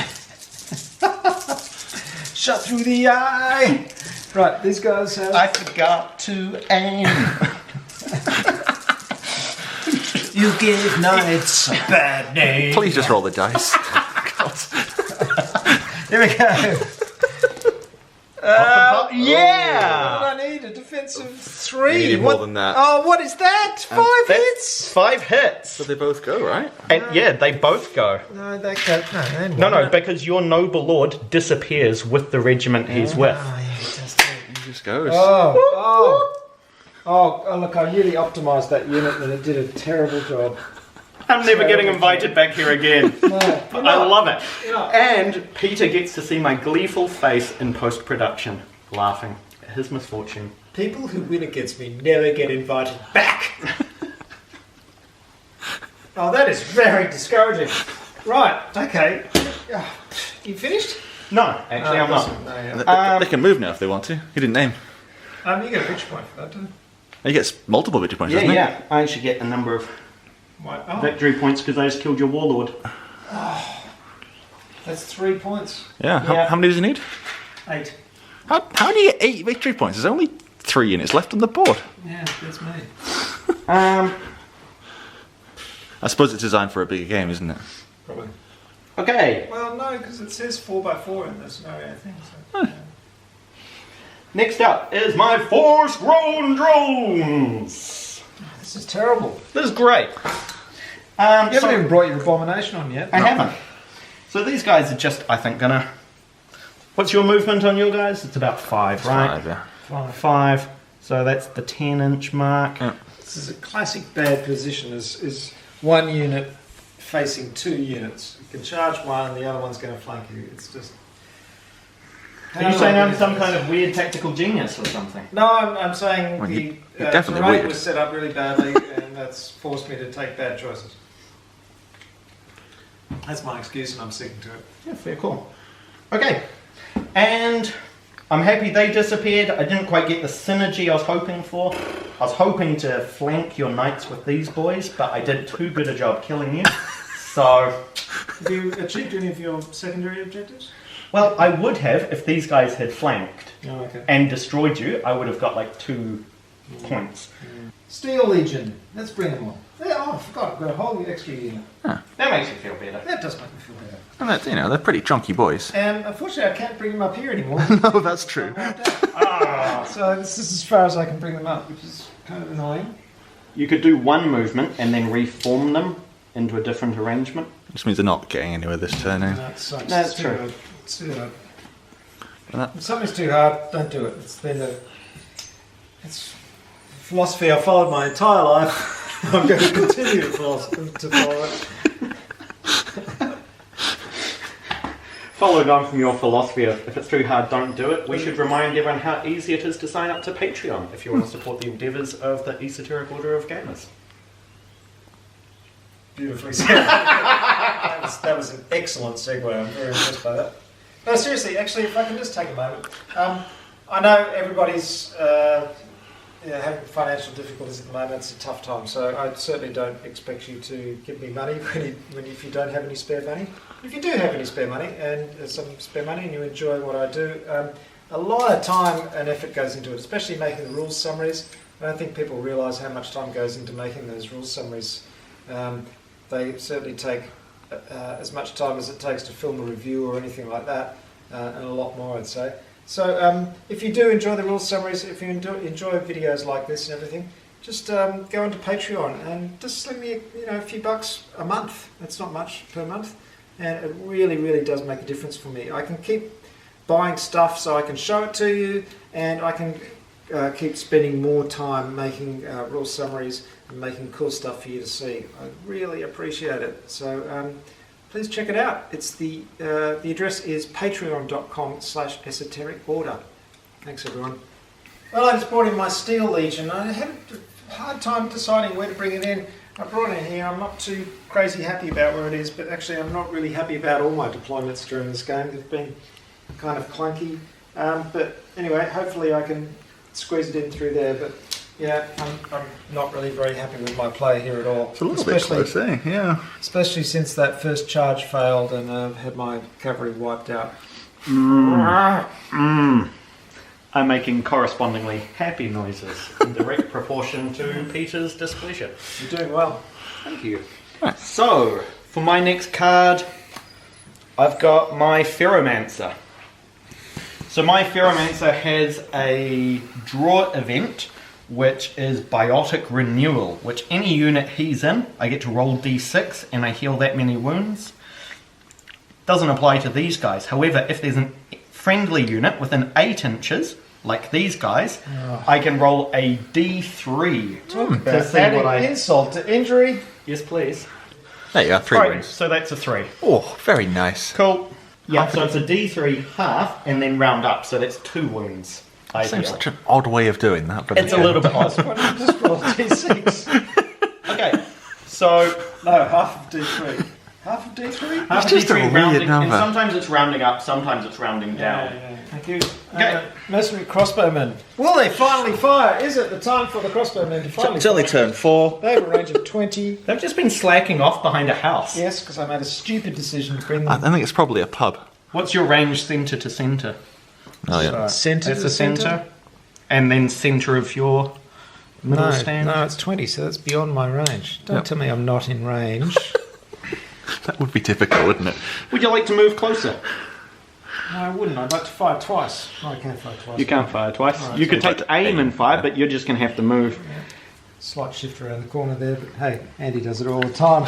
Shot through the eye. Right, these guys have. I forgot to aim. You give knights a bad name. Please just roll the dice. Here we go. Yeah! What do I need? A defensive 3. You need more than that. Oh, what is that? 5 hits? 5 hits. So they both go, right? And yeah, they both go. No, that go. No, No, because your noble lord disappears with the regiment he's with. Oh, yeah, it does too. He just goes. Oh, look, I really optimised that unit and it did a terrible job. I'm never getting invited back here again. No, I love it. You're not. And Peter gets to see my gleeful face in post-production, laughing at his misfortune. People who win against me never get invited back. Oh, that is very discouraging. Right, okay. You finished? No, actually I'm not. No, yeah. They can move now if they want to. He didn't aim. You get a victory point for that, don't you? He gets multiple victory points, Yeah, doesn't he? yeah. I actually get a number of What? Oh, victory points because I just killed your warlord. that's 3 points. Yeah. Yeah. How many does he need? 8. How do you get 8 victory points? There's only 3 units left on the board. Yeah, that's me. I suppose it's designed for a bigger game, isn't it? Probably. Okay. Well, no, because it says 4x4 in the scenario thing. So, yeah. Next up is my Force-grown drones. This is terrible. This is great. You haven't So- even brought your abomination on yet. I haven't. So these guys are just, I think, gonna... What's your movement on your guys? It's about 5, right? 5, yeah. 5. So that's the 10-inch mark. Yeah. This is a classic bad position. Is one unit facing 2 units. You can charge one, and the other one's going to flank you. It's just. Are you saying I'm some kind of weird tactical genius or something? No, I'm saying Well, the you're definitely terrain weird. was set up really badly, and that's forced me to take bad choices. That's my excuse, and I'm sticking to it. Yeah, fair call. Okay. And I'm happy they disappeared. I didn't quite get the synergy I was hoping for. I was hoping to flank your knights with these boys, but I did too good a job killing you. So, Have you achieved any of your secondary objectives? well, I would have if these guys had flanked Oh, okay. and destroyed you. I would have got like 2 points. Steel Legion. Let's bring them on. Yeah, oh, I forgot. I've got a whole extra unit. That makes you feel better. That does make me feel better. And that, they're pretty chunky boys. And unfortunately, I can't bring them up here anymore. No, that's true. So this is as far as I can bring them up, which is kind of annoying. You could do one movement and then reform them into a different arrangement. Which means they're not getting anywhere this turn. Eh? No, it sucks. That's It's too true. hard. It's too hard. That- If something's too hard, don't do it. It's philosophy I've followed my entire life. I'm going to continue to follow it. Following on from your philosophy of if it's too hard, don't do it, we should remind everyone how easy it is to sign up to Patreon if you want to support the endeavours of the Esoteric Order of Gamers. Beautifully said. that was an excellent segue. I'm very impressed by that. No, seriously, actually, if I can just take a moment. I know everybody's having financial difficulties at the moment. It's a tough time, so I certainly don't expect you to give me money if you don't have any spare money. If you do have any spare money and some spare money and you enjoy what I do, a lot of time and effort goes into it, especially making the rules summaries. I don't think people realise how much time goes into making those rules summaries. They certainly take as much time as it takes to film a review or anything like that, and a lot more, I'd say. So if you do enjoy the rules summaries, if you enjoy videos like this and everything, just go onto Patreon and just send me a few bucks a month. That's not much per month, and it really, really does make a difference for me. I can keep buying stuff so I can show it to you, and I can keep spending more time making rules summaries and making cool stuff for you to see. I really appreciate it. So please check it out. It's the address is patreon.com/esoteric order. Thanks everyone. Well, I just brought in my Steel Legion. I had a hard time deciding where to bring it in. I brought it in here. I'm not too crazy happy about where it is, but actually I'm not really happy about all my deployments during this game. They've been kind of clunky. But anyway, hopefully I can squeeze it in through there. But yeah, I'm not really very happy with my play here at all. It's a little bit close, eh? Yeah. Especially since that first charge failed and I've had my cavalry wiped out. I'm making correspondingly happy noises in direct proportion to Peter's displeasure. You're doing well. Thank you. Right. So, for my next card, I've got my Ferromancer. So my Ferromancer has a draw event, which is Biotic Renewal, which any unit he's in, I get to roll d6 and I heal that many wounds. Doesn't apply to these guys. However, if there's a friendly unit within 8 inches, like these guys, I can roll a d3 to see what I... insult to injury. Yes, please. There you go, 3 Right, wins. so that's a 3. Oh, very nice. Cool. Yeah, so it's a d3 half and then round up, so that's 2 wounds. Seems such an odd way of doing that, but It's a little bit odd. Why don't you just roll d6? Okay, so No, half of d3. Half of d3? half It's just a d3 weird rounding, and number. sometimes it's rounding up, sometimes it's rounding down. Yeah. Thank you. Okay. Mercenary crossbowmen. Will they finally fire? Is it the time for the crossbowmen to finally It's only fire? turn 4. They have a range of 20. They've just been slacking off behind a house. Yes, because I made a stupid decision to bring I them think it's probably a pub. What's your range centre to centre? Oh, yeah. centre That's to the centre. And then centre of your middle stand? No, it's 20, so that's beyond my range. Don't Yep. tell me I'm not in range. That would be typical, wouldn't it? Would you like to move closer? No, I wouldn't. I'd like to fire twice. No, I can't fire twice. You can't fire twice. Alright, You could so take it's like aim and fire, but you're just going to have to move. Slight shift around the corner there, but hey, Andy does it all the time.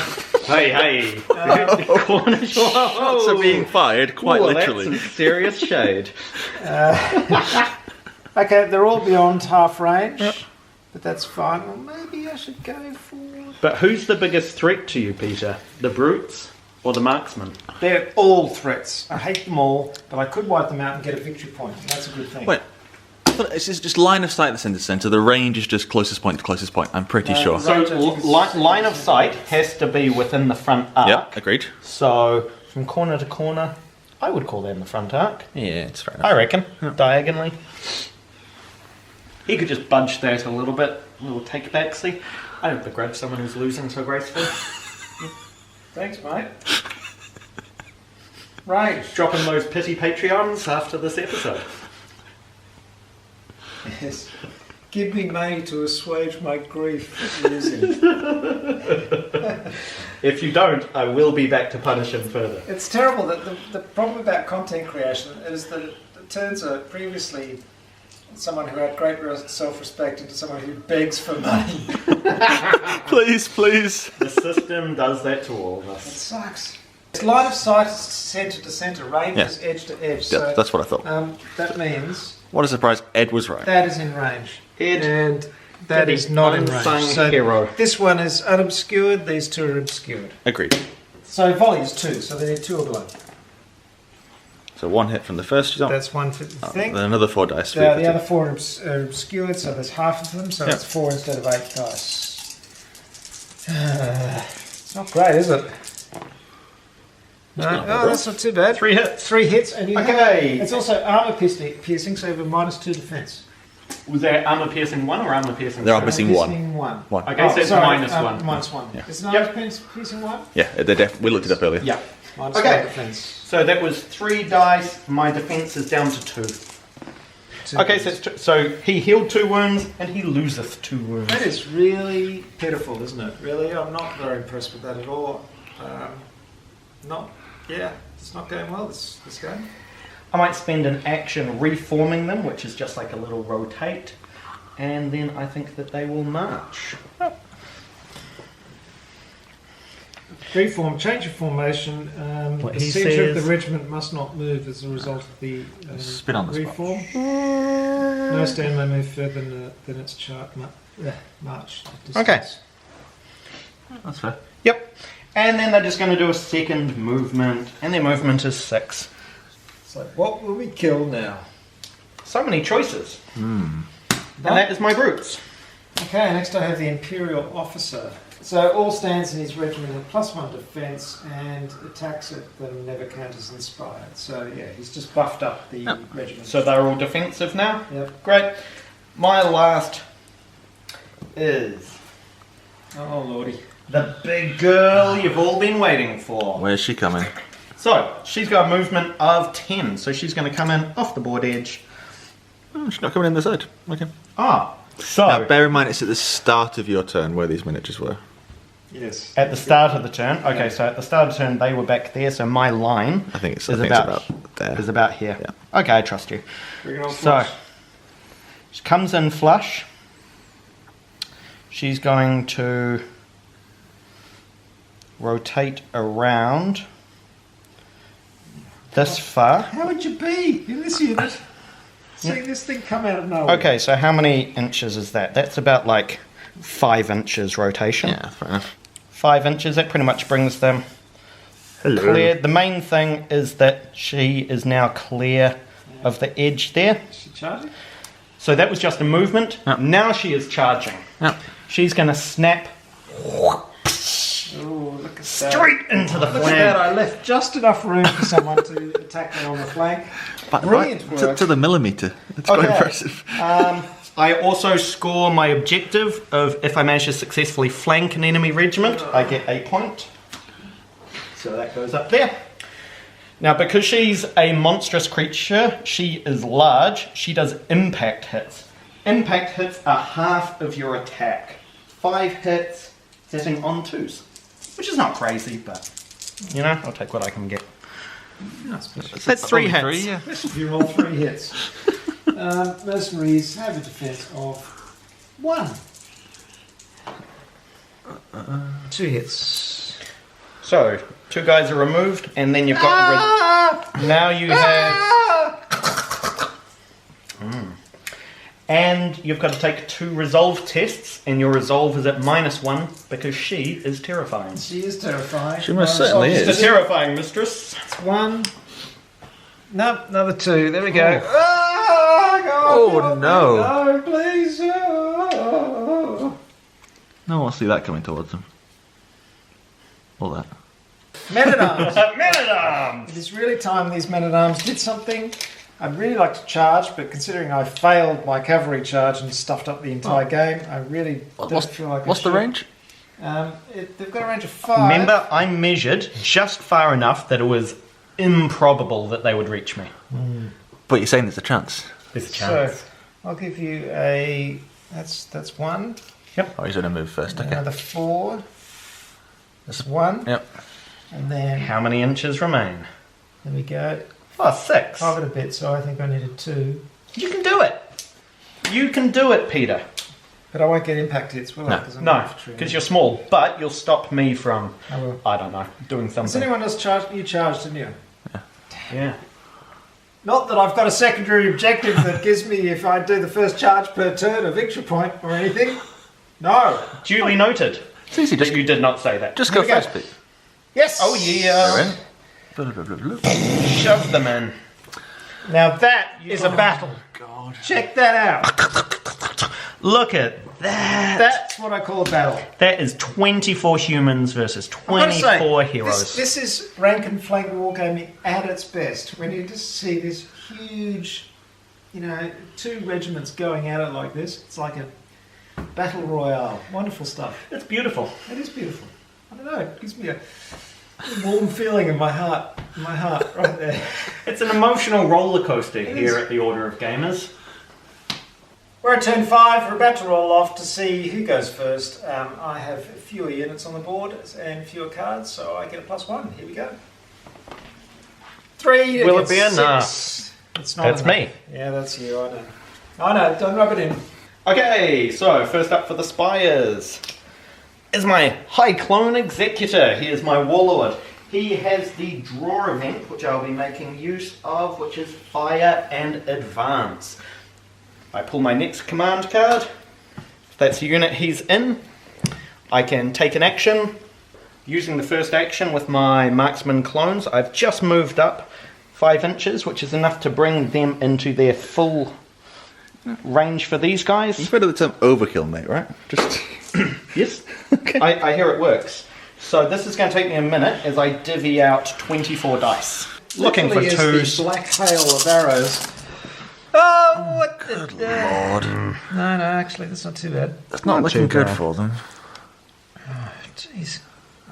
Hey! The corner shot. Shots are being fired, quite literally. That's some serious shade. Okay, they're all beyond half range, but that's fine. Well, maybe I should go for... But who's the biggest threat to you, Peter? The brutes or the marksmen? They're all threats. I hate them all, but I could wipe them out and get a victory point, and that's a good thing. Wait, I thought it's just line of sight that's in the centre. The range is just closest point to closest point, I'm pretty sure. So line of sight has to be within the front arc. Yep, agreed. So from corner to corner, I would call that in the front arc. Yeah, it's fair enough. I reckon, diagonally. He could just budge that a little bit, a little take back. See, I don't begrudge someone who's losing so gracefully. Thanks, mate. Range. Dropping those pity Patreons after this episode. Yes. Give me money to assuage my grief at losing. If you don't, I will be back to punish him further. It's terrible that the problem about content creation is that the turns are previously someone who had great self-respect into someone who begs for money. Please, please. The system does that to all of It us. sucks. It's line of sight is centre to centre, range Yeah. is edge to edge. Yeah, So that's what I thought. that means What a surprise, Ed was right. that is in range. Ed, And that the is not in range. unsung So hero. this one is unobscured, these two are obscured. Agreed. So volley is 2, so they need 2 or below. So 1 hit from the first jump. That's one for the thing. Then another 4 dice. The other 4 are obscured, so there's half of them, so Yeah. it's 4 instead of 8 dice. It's not great, is it? No, not oh, that's not too bad. 3 hits. 3 hits, and you Okay. have, it's also armor piercing, so you have a -2 defense. Was there armor piercing 1 or armor piercing There are 2? missing one. Piercing 1. One. Okay, so it's minus 1. -1. Yeah. Is it Yep. piercing 1? Yeah, we looked it up earlier. Yeah. -1 Okay. defense. So that was 3 dice. My defense is down to 2. 2 Okay, wounds. so he healed 2 wounds and he loseth 2 wounds. That is really pitiful, isn't it? Really, I'm not very impressed with that at all. It's not going well this game. I might spend an action reforming them, which is just like a little rotate, and then I think that they will march. Reform, change of formation. What The he centre of says- the regiment must not move as a result of the Spin on the spot. reform. No stand may move further than its march distance. Okay. That's fair. Yep. And then they're just going to do a second movement, and their movement is 6. It's like, what will we kill now? So many choices. And that is my brutes. Okay, next I have the Imperial Officer. So all stands in his regiment have +1 defence, and attacks at them never count as inspired. So yeah, he's just buffed up the regiment. So they're all defensive now? Yep. Great. My last is Oh lordy. the big girl you've all been waiting for. Where's she coming? So, she's got a movement of 10, so she's going to come in off the board edge. Oh, she's not coming in the side. Okay. So Now, bear in mind it's at the start of your turn where these miniatures were. Yes. at the start of the turn, okay, so at the start of the turn they were back there, so my line I think it's is about there. is about here. Yeah. Okay, I trust you. Bring it on So, flush. she comes in flush. She's going to rotate around this far. How would you be in this unit? Seeing this thing come out of nowhere. Okay, so how many inches is that? That's about like 5 inches rotation. Yeah, fair enough. 5 inches, that pretty much brings them clear. The main thing is that she is now clear of the edge there. Is she charging? So that was just a movement. Yep. Now she is charging. Yep. She's going to snap Oh, look at that. straight into the Look at that, flank. I left just enough room for someone to attack me on the flank. But Brilliant right work. to the millimetre. It's quite Okay. impressive. I also score my objective of if I manage to successfully flank an enemy regiment, I get a point. So that goes up there. Now, because she's a monstrous creature, she is large, she does impact hits. Impact hits are half of your attack. 5 hits, sitting on 2s. Which is not crazy, but, you know, I'll take what I can get. That's 3 hits. Only 3, yeah. If you roll 3 hits. Mercenaries have a defense of 1. 2 hits. So, 2 guys are removed, and then you've got... now you have... And you've got to take 2 resolve tests, and your resolve is at -1 because she is terrifying. She is terrifying. She most certainly She's is. a terrifying mistress. It's 1. No, another 2. There we go. Oh, no. No, please. Oh. No one wants to see that coming towards them. All that. Men-at-Arms. Men-at-Arms! It is really time these men-at-arms did something. I'd really like to charge, but considering I failed my cavalry charge and stuffed up the entire game, I really don't feel like What's the range? They've got a range of 5. Remember, I measured just far enough that it was improbable that they would reach me. But you're saying there's a chance. There's a So, chance. I'll give you a... That's 1. Oh, he's going to move first. Okay. Another 4. That's 1. Yep. And then... How many inches remain? There we go. Oh, 6. I've got a bit, so I think I needed 2. You can do it. You can do it, Peter. But I won't get impact hits, will I? No. 'Cause I'm No, infantry. because you're small, but you'll stop me from, I will. I don't know, doing Has something. anyone else charged? You charged, didn't you? Yeah. Not that I've got a secondary objective that gives me, if I do the first charge per turn, a victory point or anything. No. Duly noted. It's easy, That you did not say that. just go Here we go. first, Pete. Yes. Oh yeah. Go in. Blah, blah, blah, blah, blah. Shove them in. Now that is a battle. God. Check that out. Look at that. That's what I call a battle. That is 24 humans versus I've gotta say, 24 heroes. This is rank and flank wargaming at its best. When you just see this huge, 2 regiments going at it like this, it's like a battle royale. Wonderful stuff. It's beautiful. It is beautiful. I don't know. It gives me a warm feeling in my heart. Right there. It's an emotional roller coaster It here is. at the Order of Gamers. We're at turn 5. We're about to roll off to see who goes first. I have fewer units on the board and fewer cards, so I get a +1. Here we go. 3. Will it against be enough? 6. It's not That's enough. me. Yeah, that's you. I know. I know. Don't rub it in. Okay, so first up for the Spires is my High Clone Executor. Here's my Warlord. He has the draw event, which I'll be making use of, which is Fire and Advance. I pull my next command card. If that's the unit he's in, I can take an action. Using the first action with my marksman clones, I've just moved up 5 inches, which is enough to bring them into their full range for these guys. You've heard of the term overkill, mate, right? Just Yes, I hear it works. So this is going to take me a minute as I divvy out 24 dice. Looking for Literally is twos. the black hail of arrows. Oh, what the... Lord. No, actually, that's not too bad. It's not Not looking too good bad. for them. Jeez.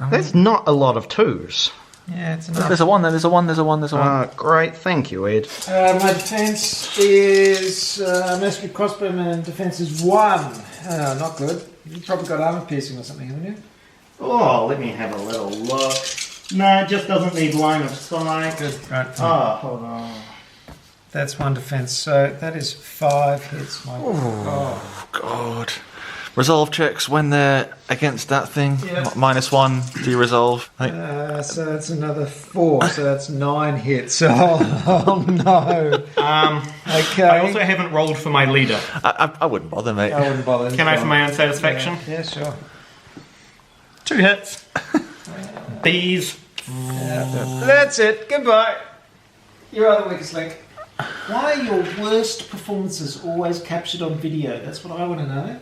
That's not a lot of twos. Yeah, it's enough. There's a 1, there's a 1, there's a 1, there's a 1. Great, thank you, Ed. My defense is mercenary crossbowman and defense is 1. Not good. You've probably got armor piercing or something, haven't you? Oh, let me have a little look. No, it just doesn't need line of sight. Good. Right. Oh, hold on. That's 1 defense. So that is 5 hits. My Oh, God. Resolve checks when they're against that thing. Yeah. -1, do you resolve? So that's another 4. So that's 9 hits. Oh no. Okay. I also haven't rolled for my leader. I wouldn't bother, mate. I wouldn't bother. Can I, for my own satisfaction? Yeah, sure. 2 hits. Bees. Yeah. That's it. Goodbye. You are the weakest link. Why are your worst performances always captured on video? That's what I want to know.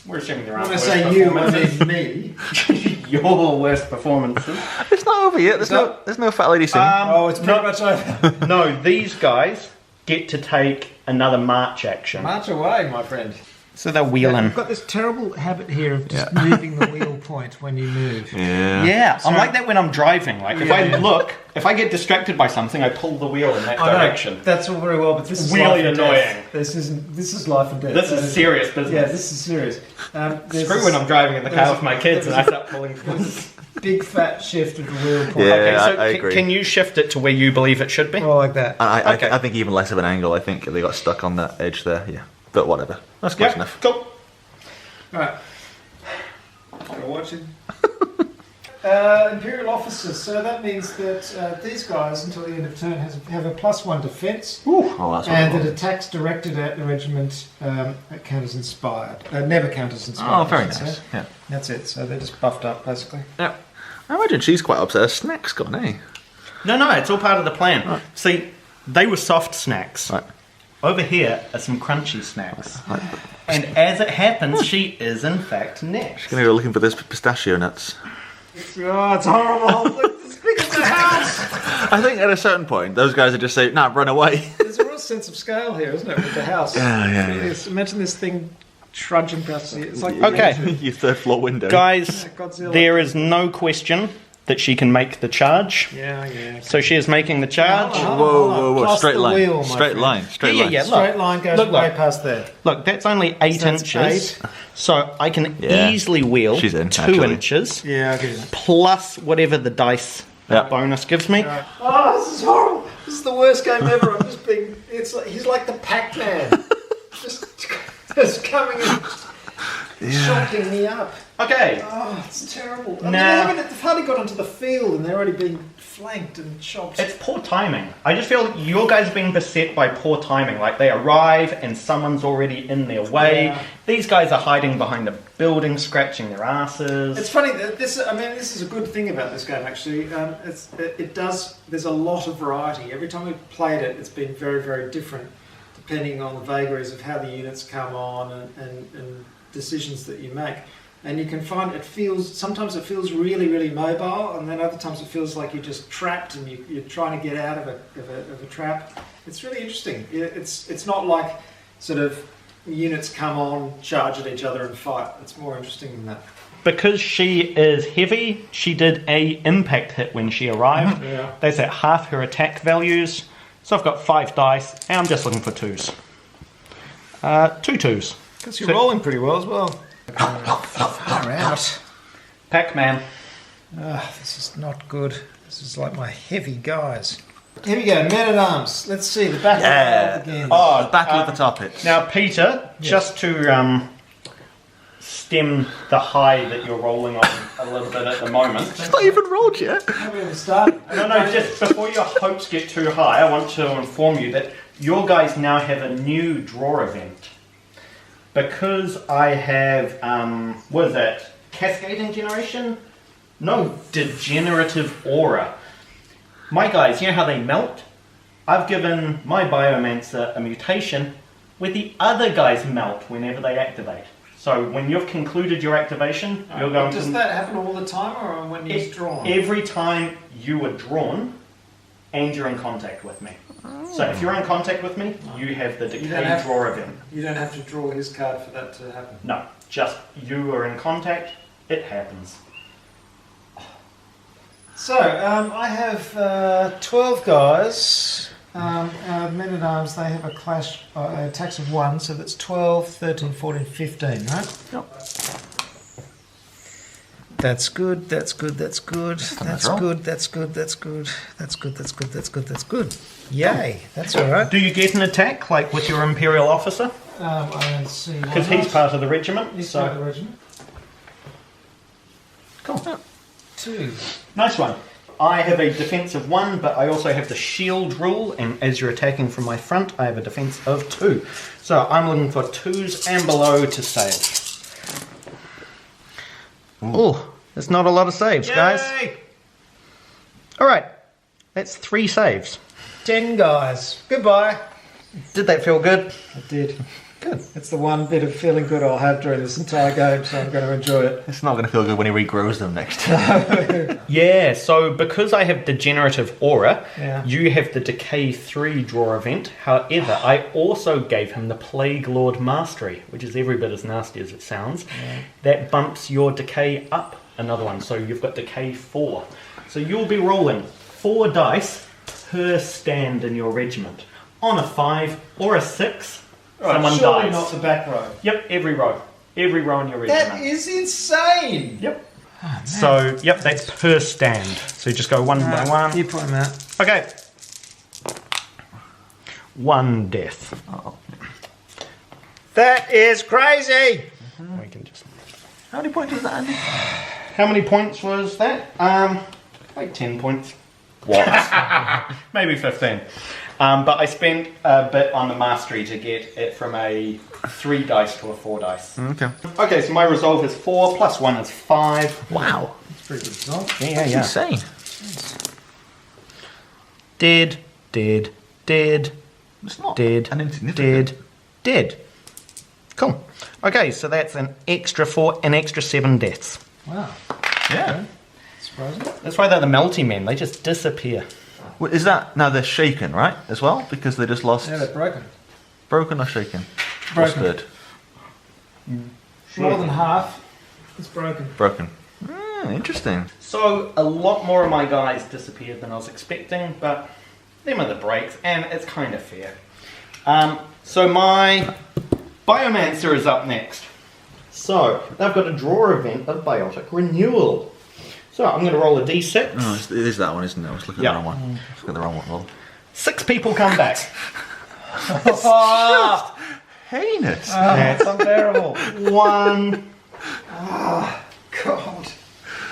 We're assuming there When aren't I worse say you, I performances. mean me. Your worst performances. It's not over yet. There's no fat lady scene. Oh, it's pretty much over. No, these guys get to take another march action. March away, my friend. So they're wheeling. You've got this terrible habit here of just Yeah. moving the wheel point when you move. yeah. Yeah, I'm like that when I'm driving. Like, if Yeah, I yeah. look, if I get distracted by something, I pull the wheel in that I know, direction. that's all very well, but this is Really life and annoying. death. This is life and death. This That is serious business. Yeah, this is serious. There's Screw this when I'm driving in the car there's- with my kids and I there's start pulling things. big fat shift of the wheel point. Yeah. Okay, so I agree. can you shift it to where you believe it should be? Oh, like that. Okay. I think even less of an angle. I think they got stuck on that edge there. Yeah, but whatever. That's close Yeah, enough. cool. Right. You're watching. Imperial officers. So that means that these guys, until the end of turn, have a +1 defense, Oh, that's and what that attacks directed at the regiment that counters inspired. Never counters inspired. Oh, very I should nice. say. Yeah. That's it. So they're just buffed up, basically. Yeah. I imagine she's quite upset. Her snack's gone, eh? No, it's all part of the plan. See, they were soft snacks. Right. Over here are some crunchy snacks. And as it happens, she is in fact next. Gonna go looking for those pistachio nuts. Oh, it's horrible. Look, it's big as a house. I think at a certain point, those guys are just saying, "Nah, run away." There's a real sense of scale here, isn't it, with the house? Yeah. It's- Imagine this thing trudging past you. It's like Okay. Your third floor window. Guys, Godzilla. there is no question that she can make the charge. Yeah. So she is making the charge. Whoa. Plus Straight the line. wheel, my Straight friend. line. Straight Yeah, line. yeah, look. Straight line goes Look, way look. past there. Look, that's only 8 That's inches. 8. So I can Yeah. easily wheel She's in, 2 actually. inches Yeah, I get it. plus whatever the dice Yeah. bonus gives me. Oh, this is horrible. This is the worst game ever. I'm just being. He's like the Pac-Man, just coming and shocking me up. Okay. Oh, it's terrible. I Now- mean, they've hardly got onto the field and they're already being flanked and chopped. It's poor timing. I just feel your guys are being beset by poor timing. Like they arrive and someone's already in their way. Yeah. These guys are hiding behind a building, scratching their asses. It's funny that this is a good thing about this game actually. There's a lot of variety. Every time we've played it, it's been very, very different, depending on the vagaries of how the units come on and decisions that you make. And you can find sometimes it feels really, really mobile, and then other times it feels like you're just trapped and you're trying to get out of a trap. It's really interesting. It's not like sort of units come on, charge at each other and fight. It's more interesting than that. Because she is heavy, she did a impact hit when she arrived. Yeah. That's at half her attack values. So I've got 5 dice, and I'm just looking for 2s. 2 2s. Because you're rolling pretty well as well. Far out. Pac-Man. This is not good. This is like my heavy guys. Here we go, Men-at-Arms. Let's see, the battle again. Oh, The battle of the topics. Now, Peter, just to stem the high that you're rolling on a little bit at the moment. It's not even rolled yet. Haven't even started. No, just before your hopes get too high, I want to inform you that your guys now have a new draw event. Because I have, what is that? Cascading generation? No, degenerative aura. My guys, you know how they melt? I've given my Biomancer a mutation where the other guys melt whenever they activate. So when you've concluded your activation, you're going Does to... that happen all the time or when he's drawn? Every time you are drawn and you're in contact with me. So if you're in contact with me, you have the decay draw event. You don't have to draw his card for that to happen. No, just you are in contact, it happens. So, I have 12 guys. Men-at-Arms, they have a clash, attacks of 1, so that's 12, 13, 14, 15, right? Yep. That's good, that's good, that's good, that's wrong. good, that's good, that's good, that's good, that's good, that's good, that's good. Yay, that's alright. Do you get an attack, like with your Imperial officer? I don't see. Because he's part of the regiment. He's so part of the regiment. Cool. 2. Nice one. I have a defense of 1, but I also have the shield rule, and as you're attacking from my front, I have a defense of 2. So I'm looking for 2s and below to save. Oh, there's not a lot of saves, guys. Alright, that's 3 saves. 10 guys. Goodbye. Did that feel good? It did. Good. It's the one bit of feeling good I'll have during this entire game, so I'm going to enjoy it. It's not going to feel good when he regrows them next time. Yeah, so because I have Degenerative Aura, Yeah. you have the Decay 3 draw event. However, I also gave him the Plague Lord Mastery, which is every bit as nasty as it sounds. Yeah. That bumps your Decay up another one, so you've got Decay 4. So you'll be rolling 4 dice per stand in your regiment. On a 5 or a 6, someone surely dies. not the back row. Yep, every row. Every row in your regiment. That is insane! Yep. So, yep, that's per stand. So you just go one by one. You put him out. Okay. 1 death. Oh. That is crazy! We can just... How many points was that, Andy? How many points was that? Like 10 points. What? Maybe 15. But I spent a bit on the mastery to get it from a 3 dice to a 4 dice. Okay. Okay, so my resolve is 4, plus 1 is 5. Wow. That's pretty good result. Yeah, That's insane. Dead, dead, dead, It's not dead, an insignificant. dead. Cool. Okay, so that's an extra 4, an extra 7 deaths. Wow. Yeah. Surprising. That's why they're the melty men. They just disappear. Well, is that now they're shaken, right? As well, because they just lost. Yeah, they're broken. Broken or shaken? Broken. What's good? More than half is broken. Broken. Interesting. So a lot more of my guys disappeared than I was expecting, but them are the breaks, and it's kind of fair. So my Biomancer is up next. So they've got a draw event of Biotic Renewal. So I'm going to roll a d6. Oh, it is that one, isn't it? I was looking at Yeah. the wrong one. I was looking at the wrong one. Well, 6 people come back. Heinous. That's unbearable. 1. God.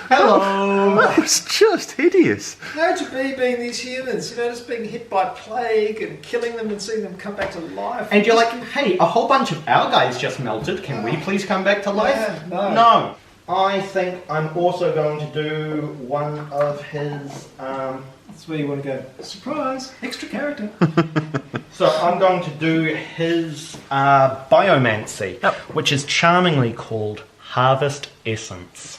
Hello. It's just hideous. How to be being these humans, just being hit by plague and killing them and seeing them come back to life. And you're like, hey, a whole bunch of our guys just melted. Can we please come back to life? Yeah, no. No. I think I'm also going to do one of his... That's where you want to go, surprise, extra character. So I'm going to do his biomancy, which is charmingly called Harvest Essence.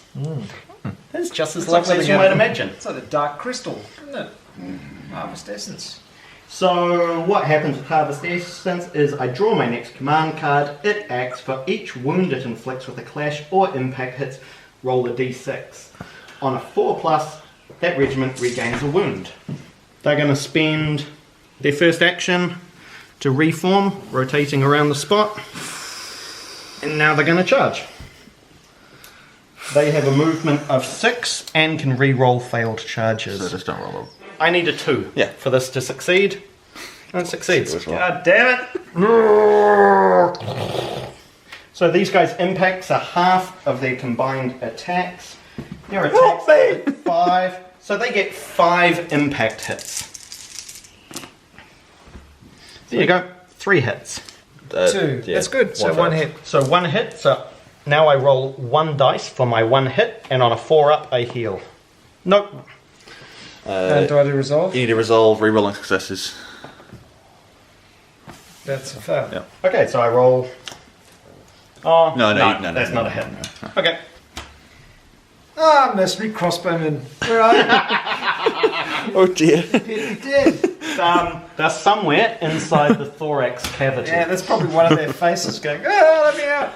It's just as lovely as you might imagine. It's like a dark crystal, isn't it? Harvest Essence. So what happens with Harvest Essence is I draw my next command card. It acts for each wound it inflicts with a clash or impact hits. Roll a d6. On a 4+, that regiment regains a wound. They're going to spend their first action to reform, rotating around the spot. And now they're going to charge. They have a movement of 6 and can re-roll failed charges. So just don't roll up. I need a 2 for this to succeed. And it succeeds. God damn it! So these guys' impacts are half of their combined attacks. Their attacks are 5. So they get 5 impact hits. There you go. 3 hits. 2. That's good. So 1 hit. So 1 hit. So now I roll 1 dice for my 1 hit, and on a 4 up, I heal. Nope. And do I do resolve? You need to resolve re-rolling successes. That's a fail. Yeah. Okay, so I roll. Oh, No, that's not a hit. Okay. Ah, mercenary crossbowmen. Where are you? Oh dear. You're dead. They're somewhere inside the thorax cavity. Yeah, that's probably one of their faces going, let me out.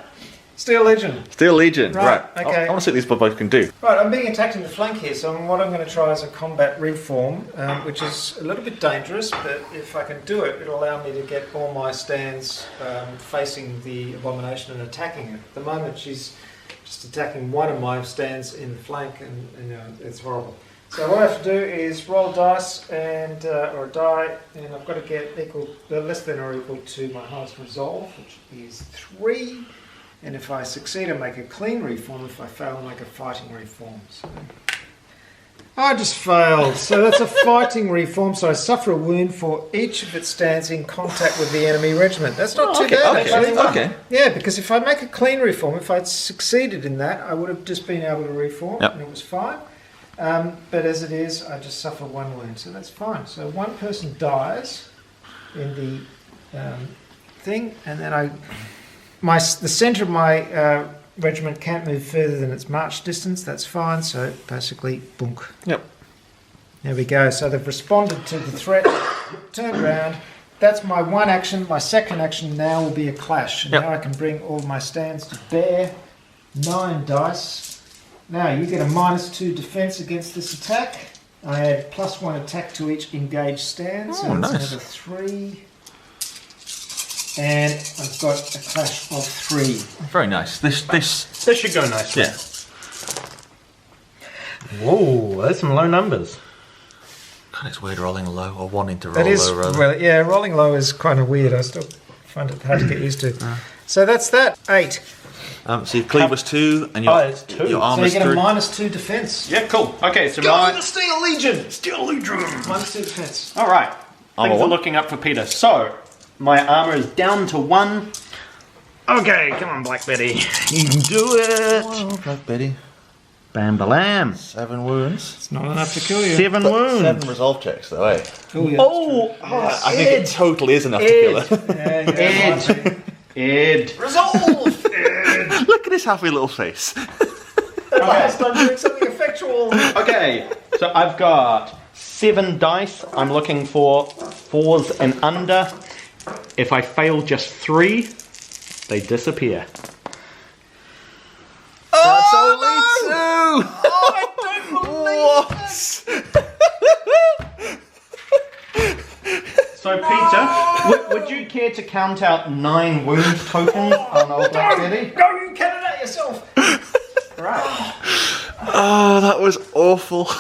Steel Legion. Steel Legion. Right, Right. okay. I want to see what these boys can do. Right, I'm being attacked in the flank here, so what I'm going to try is a combat reform, which is a little bit dangerous, but if I can do it, it'll allow me to get all my stands facing the abomination and attacking it. At the moment, she's just attacking one of my stands in the flank, and it's horrible. So what I have to do is roll a dice and or a die, and I've got to get less than or equal to my highest resolve, which is 3. And if I succeed, I make a clean reform. If I fail, I make a fighting reform. So I just failed. So that's a fighting reform. So I suffer a wound for each of its stands in contact with the enemy regiment. That's not too bad, actually. Okay. Yeah, because if I make a clean reform, if I'd succeeded in that, I would have just been able to reform, and it was fine. But as it is, I just suffer 1 wound, so that's fine. So 1 person dies in the thing, and then the centre of my regiment can't move further than its march distance. That's fine. So basically, boonk. Yep. There we go. So they've responded to the threat, turned around. That's my 1 action. My second action now will be a clash. And now I can bring all my stands to bear. 9 dice. Now you get a -2 defence against this attack. I add +1 attack to each engaged stand. So that's another 3. And I've got a clash of 3. Very nice. This should go nicely. Yeah. Whoa, there's some low numbers. God, it's weird rolling low or wanting to roll That is, low rather. well, yeah, rolling low is kind of weird. I still find it hard to get used to. So that's that. 8. So your cleave was 2 and your, it's 2. your So arm you is get a 3. -2 defence. Yeah, cool. Okay, so Go to the Steel Legion! Steel Legion. -2 defence. All right. Armor Things are 1. looking up for Peter. So, my armor is down to 1. Okay, come on, Black Betty. You can do it. Oh, Black Betty. Bam, balam. 7 wounds. It's not enough to kill you. 7 wounds. 7 resolve checks though, eh? Oh, yeah, I think it totally is enough to kill her. Ed. Resolve! Look at his happy little face. At last I'm doing something effectual. Okay, so I've got 7 dice. I'm looking for 4s and under. If I fail just 3, they disappear. That's only 2! Oh, I don't believe So, Peter, would you care to count out 9 wound tokens on old Black Betty? Go, you count it out yourself. Right. Oh, that was awful. I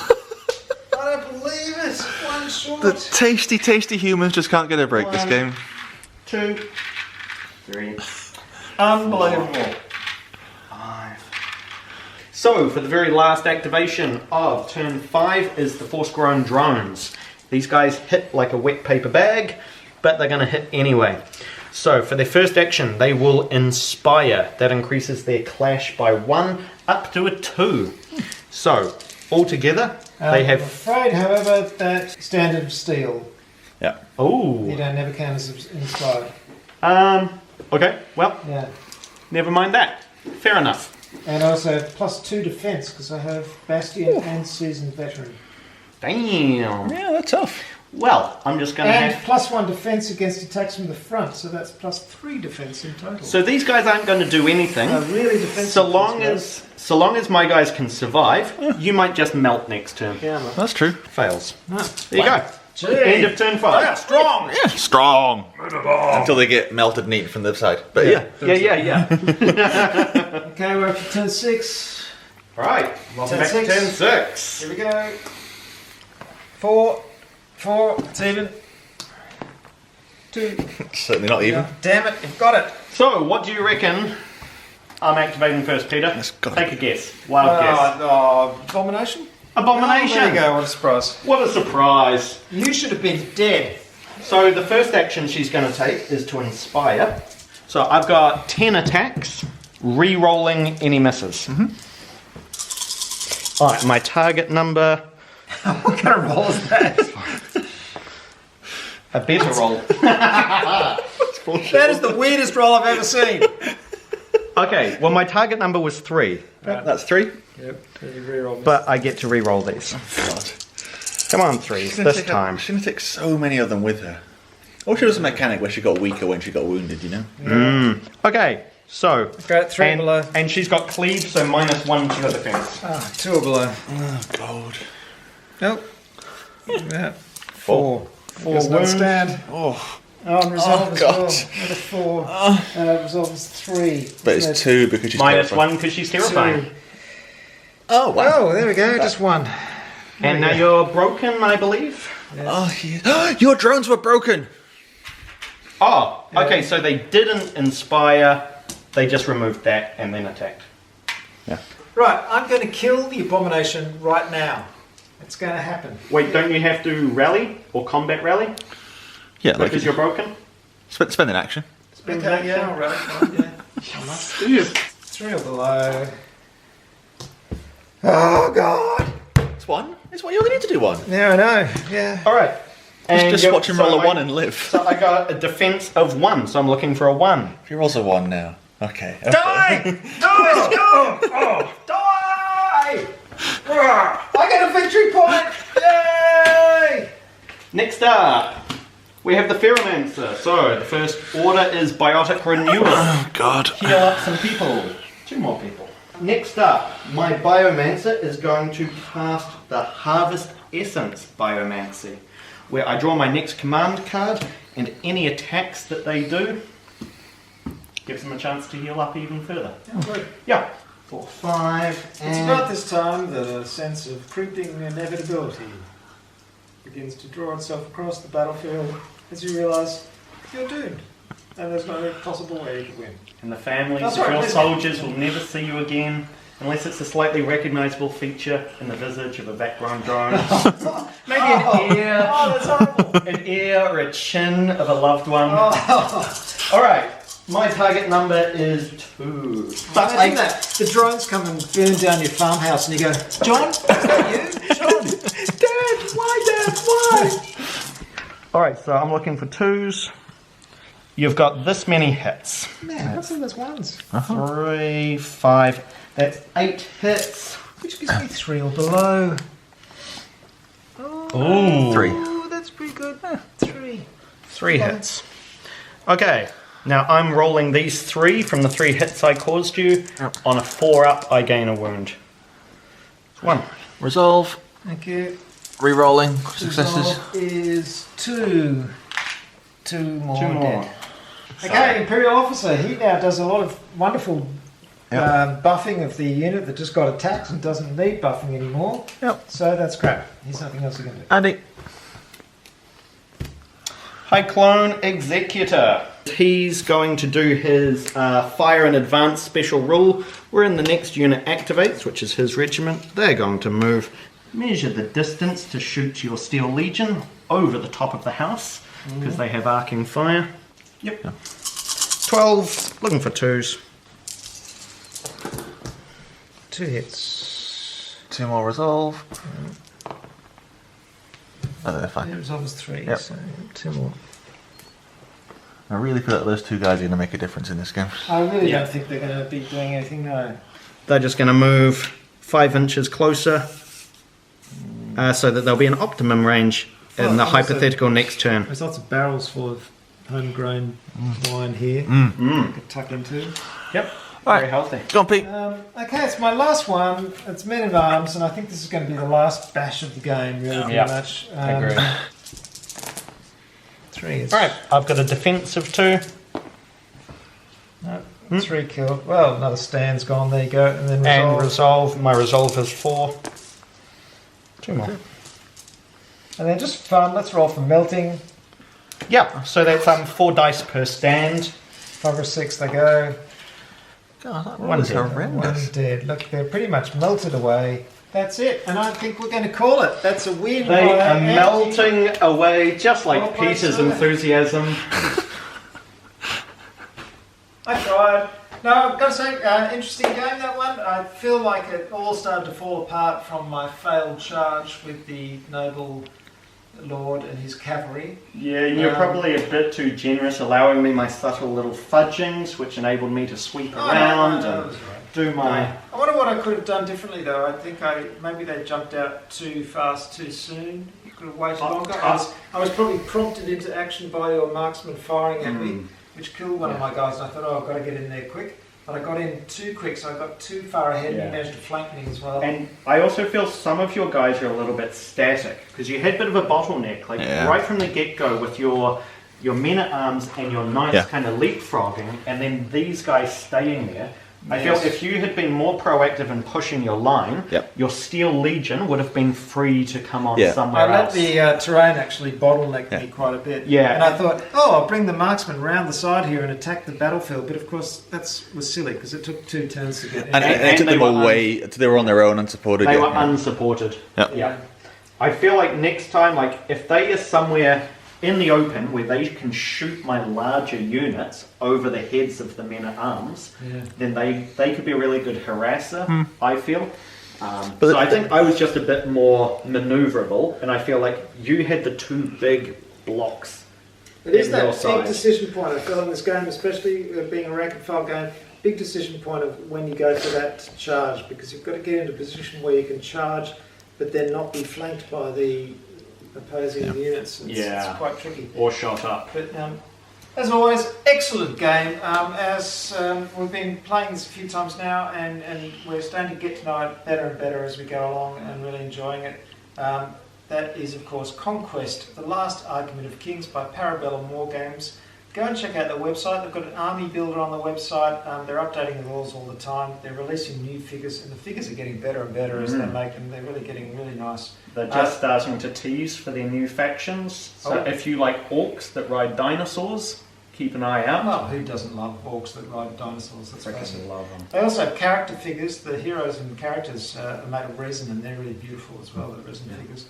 don't believe it. 1 shot. short. The tasty, tasty humans just can't get a break this game. 2, 3, Unbelievable. 5. So, for the very last activation of turn 5 is the force-grown drones. These guys hit like a wet paper bag, but they're going to hit anyway. So, for their first action, they will inspire. That increases their clash by 1 up to a 2. So, altogether, they have... I'm afraid, however, that standard steel, Yeah. Oh. you don't never count as inspired. Okay, well, Yeah. never mind that. Fair enough. And also +2 defense, because I have Bastion and Seasoned Veteran. Damn. Yeah, that's tough. Well, I'm just going to And have... +1 defense against attacks from the front, so that's +3 defense in total. So these guys aren't going to do anything. really defensive. So long as my guys can survive, you might just melt next turn. Yeah, That's true. Fails. There you go. Gee. End of turn 5. strong! Yeah, strong. Until they get melted neat from the side. But yeah. Yeah. Okay, we're up to turn 6. Alright, welcome Turn back to 6. turn 6. Here we go. 4, it's even. 2. Certainly not even. Damn it, you've got it. So, what do you reckon I'm activating first, Peter? It's gotta Take a guess. Wild guess. Abomination? Abomination! Oh, there you go, what a surprise. What a surprise. You should have been dead. So, the first action she's going to take is to inspire. So, I've got 10 attacks, re-rolling any misses. Alright, my target number... What kind of roll is that? A better roll. That is the weirdest roll I've ever seen. Okay, well, my target number was 3. That's 3. Yep, you reroll. But I get to re-roll these. God. Come on, 3s, this time. She's going to take so many of them with her. I wish there was a mechanic where she got weaker when she got wounded, you know? Okay, so... Go 3 and, below. and she's got cleave, so -1 to your defense. 2 or below. Oh, God. Nope. Yeah. 4. 4 wounds. wounds. Stand. Oh. Oh, and resolve Oh, as God. well. Another 4. Resolve is 3. But it's 2 because she's terrified. -1 because she's terrifying. 2. Oh, wow. Oh, there we go. Just 1. And now you're broken, I believe. Oh, your drones were broken. Oh, okay, so they didn't inspire, they just removed that and then attacked. Yeah. Right, I'm going to kill the abomination right now. It's going to happen. Wait, don't you have to rally or combat rally Yeah, like because you're broken? spend an action. Spend Okay, an yeah, action? all right. Fine, yeah. Yes. 3 or below. Oh, God. It's 1. It's 1. You only need to do 1. Yeah, I know. Yeah. All right. Just watch him roll a 1 and live. So I got a defense of 1, so I'm looking for a 1. He rolls a 1 now. Okay. Die! Die! I get a victory point! Yay! Next up, we have the Ferromancer. So the first order is Biotic Renewal. Oh, God. Heal up some people. 2 more people. Next up, my Biomancer is going to cast the Harvest Essence Biomancy, where I draw my next command card, and any attacks that they do gives them a chance to heal up even further. Good. Yeah. 4, 5, It's and... about this time that a sense of creeping inevitability begins to draw itself across the battlefield as you realise you're doomed, and there's no possible way to win. And the families That's of right, your please. soldiers will never see you again unless it's a slightly recognisable feature in the visage of a background drone. Maybe an ear. Oh, that's horrible. An ear or a chin of a loved one. Alright, my target number is 2. But Imagine that. The drones come and burn down your farmhouse and you go, John, is that you? John? Dad, why, Dad, why? Alright, so I'm looking for 2s. You've got this many hits. Man, what's all those ones? 3, 5, that's 8 hits. Which gives me 3 or below. Ooh. 3. Oh, that's pretty good. 3. 3 hits. Okay, now I'm rolling these 3 from the 3 hits I caused you. On a 4 up, I gain a wound. 1. Resolve. Thank you. Re-rolling. Successes. Resolve is 2. 2 more. 2 more. Dead. Okay, Imperial Officer. He now does a lot of wonderful buffing of the unit that just got attacked and doesn't need buffing anymore. Yep. So that's crap. He's nothing else he can do. Andy. Hi, Clone Executor. He's going to do his fire in advance special rule. Wherein the next unit activates, which is his regiment, they're going to move, measure the distance to shoot your Steel Legion over the top of the house, because they have arcing fire. Yep. 12, looking for 2s. 2 hits. 2 more resolve. Oh, they're fine. Yeah, resolve is 3, Yep. so 2 more. I really feel like those 2 guys are going to make a difference in this game. I really don't think they're going to be doing anything, no. They're just going to move 5 inches closer, so that there'll be an optimum range in the hypothetical next turn. There's lots of barrels full of homegrown wine here. Mm. Could tuck into. Yep. Right. Very healthy. Go on, Pete. Okay, it's my last one. It's Men at Arms, and I think this is going to be the last bash of the game, really, pretty much. Agree. 3 is... Alright, I've got a defense of 2. No, 3 killed. Well, another stand's gone. There you go. And then resolve. And resolve. My resolve is 4. 2 more. And then just fun. Let's roll for melting. Yeah, so that's 4 dice per stand. 5 or 6 they go. God, that One is dead. horrendous. One's dead. Look, they're pretty much melted away. That's it. And I think we're going to call it. That's a win. They by are Angie. melting away just like Well played, Peter's sir. enthusiasm. I tried. No, I've got to say, interesting game, that one. I feel like it all started to fall apart from my failed charge with the noble lord and his cavalry. Yeah, you're probably a bit too generous, allowing me my subtle little fudgings, which enabled me to sweep around that and was right. do my... I wonder what I could have done differently, though. I think maybe they jumped out too fast, too soon. You could have waited longer. I was probably prompted into action by your marksman firing at me, which killed one of my guys. And I thought, I've got to get in there quick. But I got in too quick, so I got too far ahead and he managed to flank me as well. And I also feel some of your guys are a little bit static, because you had a bit of a bottleneck, like right from the get-go with your men-at-arms and your knights kind of leapfrogging, and then these guys staying there. I feel if you had been more proactive in pushing your line, your Steel Legion would have been free to come on somewhere else. I let the terrain actually bottleneck me quite a bit. Yeah. And I thought, I'll bring the marksman round the side here and attack the battlefield. But of course, that was silly because it took 2 turns to get in. And it took them away. They were on their own, unsupported. They were unsupported. Yeah. I feel like next time, like if they are somewhere in the open where they can shoot my larger units over the heads of the men-at-arms, then they could be a really good harasser, I feel. So I think I was just a bit more manoeuvrable, and I feel like you had the 2 big blocks. It is that big decision point, I feel, in this game, especially being a rank and file game, big decision point of when you go for that charge, because you've got to get into a position where you can charge, but then not be flanked by the opposing units. It's quite tricky. Or shot up. But as always, excellent game. As we've been playing this a few times now, and we're starting to get to know it better and better as we go along, and really enjoying it. That is, of course, Conquest, The Last Argument of Kings by Parabellum Wargames. Go and check out their website. They've got an army builder on the website. They're updating the rules all the time. They're releasing new figures, and the figures are getting better and better as they make them. They're really getting really nice. They're just starting to tease for their new factions. So if you like orcs that ride dinosaurs, keep an eye out. Well, who doesn't love orcs that ride dinosaurs? That's freaking love them. They also have character figures. The heroes and characters are made of resin, and they're really beautiful as well, the resin figures.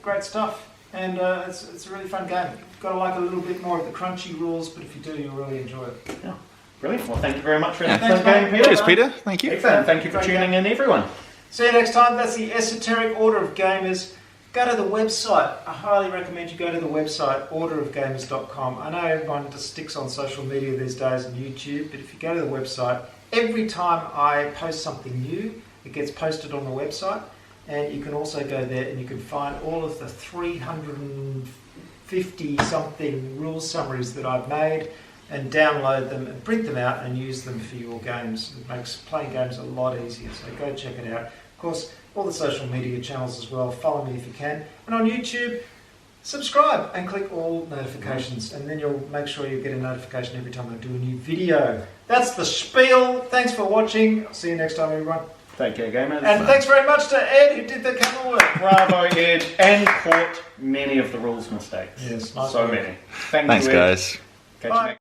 Great stuff. And it's a really fun game. You've got to like a little bit more of the crunchy rules, but if you do, you'll really enjoy it. Yeah. Brilliant. Well, thank you very much for an Thanks, excellent game, Peter. Cheers, Peter. Thank you. Excellent. Thank you for tuning in, everyone. See you next time. That's the Esoteric Order of Gamers. Go to the website. I highly recommend you go to the website, orderofgamers.com. I know everyone just sticks on social media these days and YouTube, but if you go to the website, every time I post something new, it gets posted on the website. And you can also go there and you can find all of the 350-something rule summaries that I've made and download them and print them out and use them for your games. It makes playing games a lot easier, so go check it out. Of course, all the social media channels as well. Follow me if you can. And on YouTube, subscribe and click all notifications, and then you'll make sure you get a notification every time I do a new video. That's the spiel. Thanks for watching. I'll see you next time, everyone. Take care, gamers. And thanks very much to Ed who did the camera work. Bravo, Ed, and caught many of the rules mistakes. Yes, nice so work. many. Thanks, you, Ed. guys. Catch you Bye. next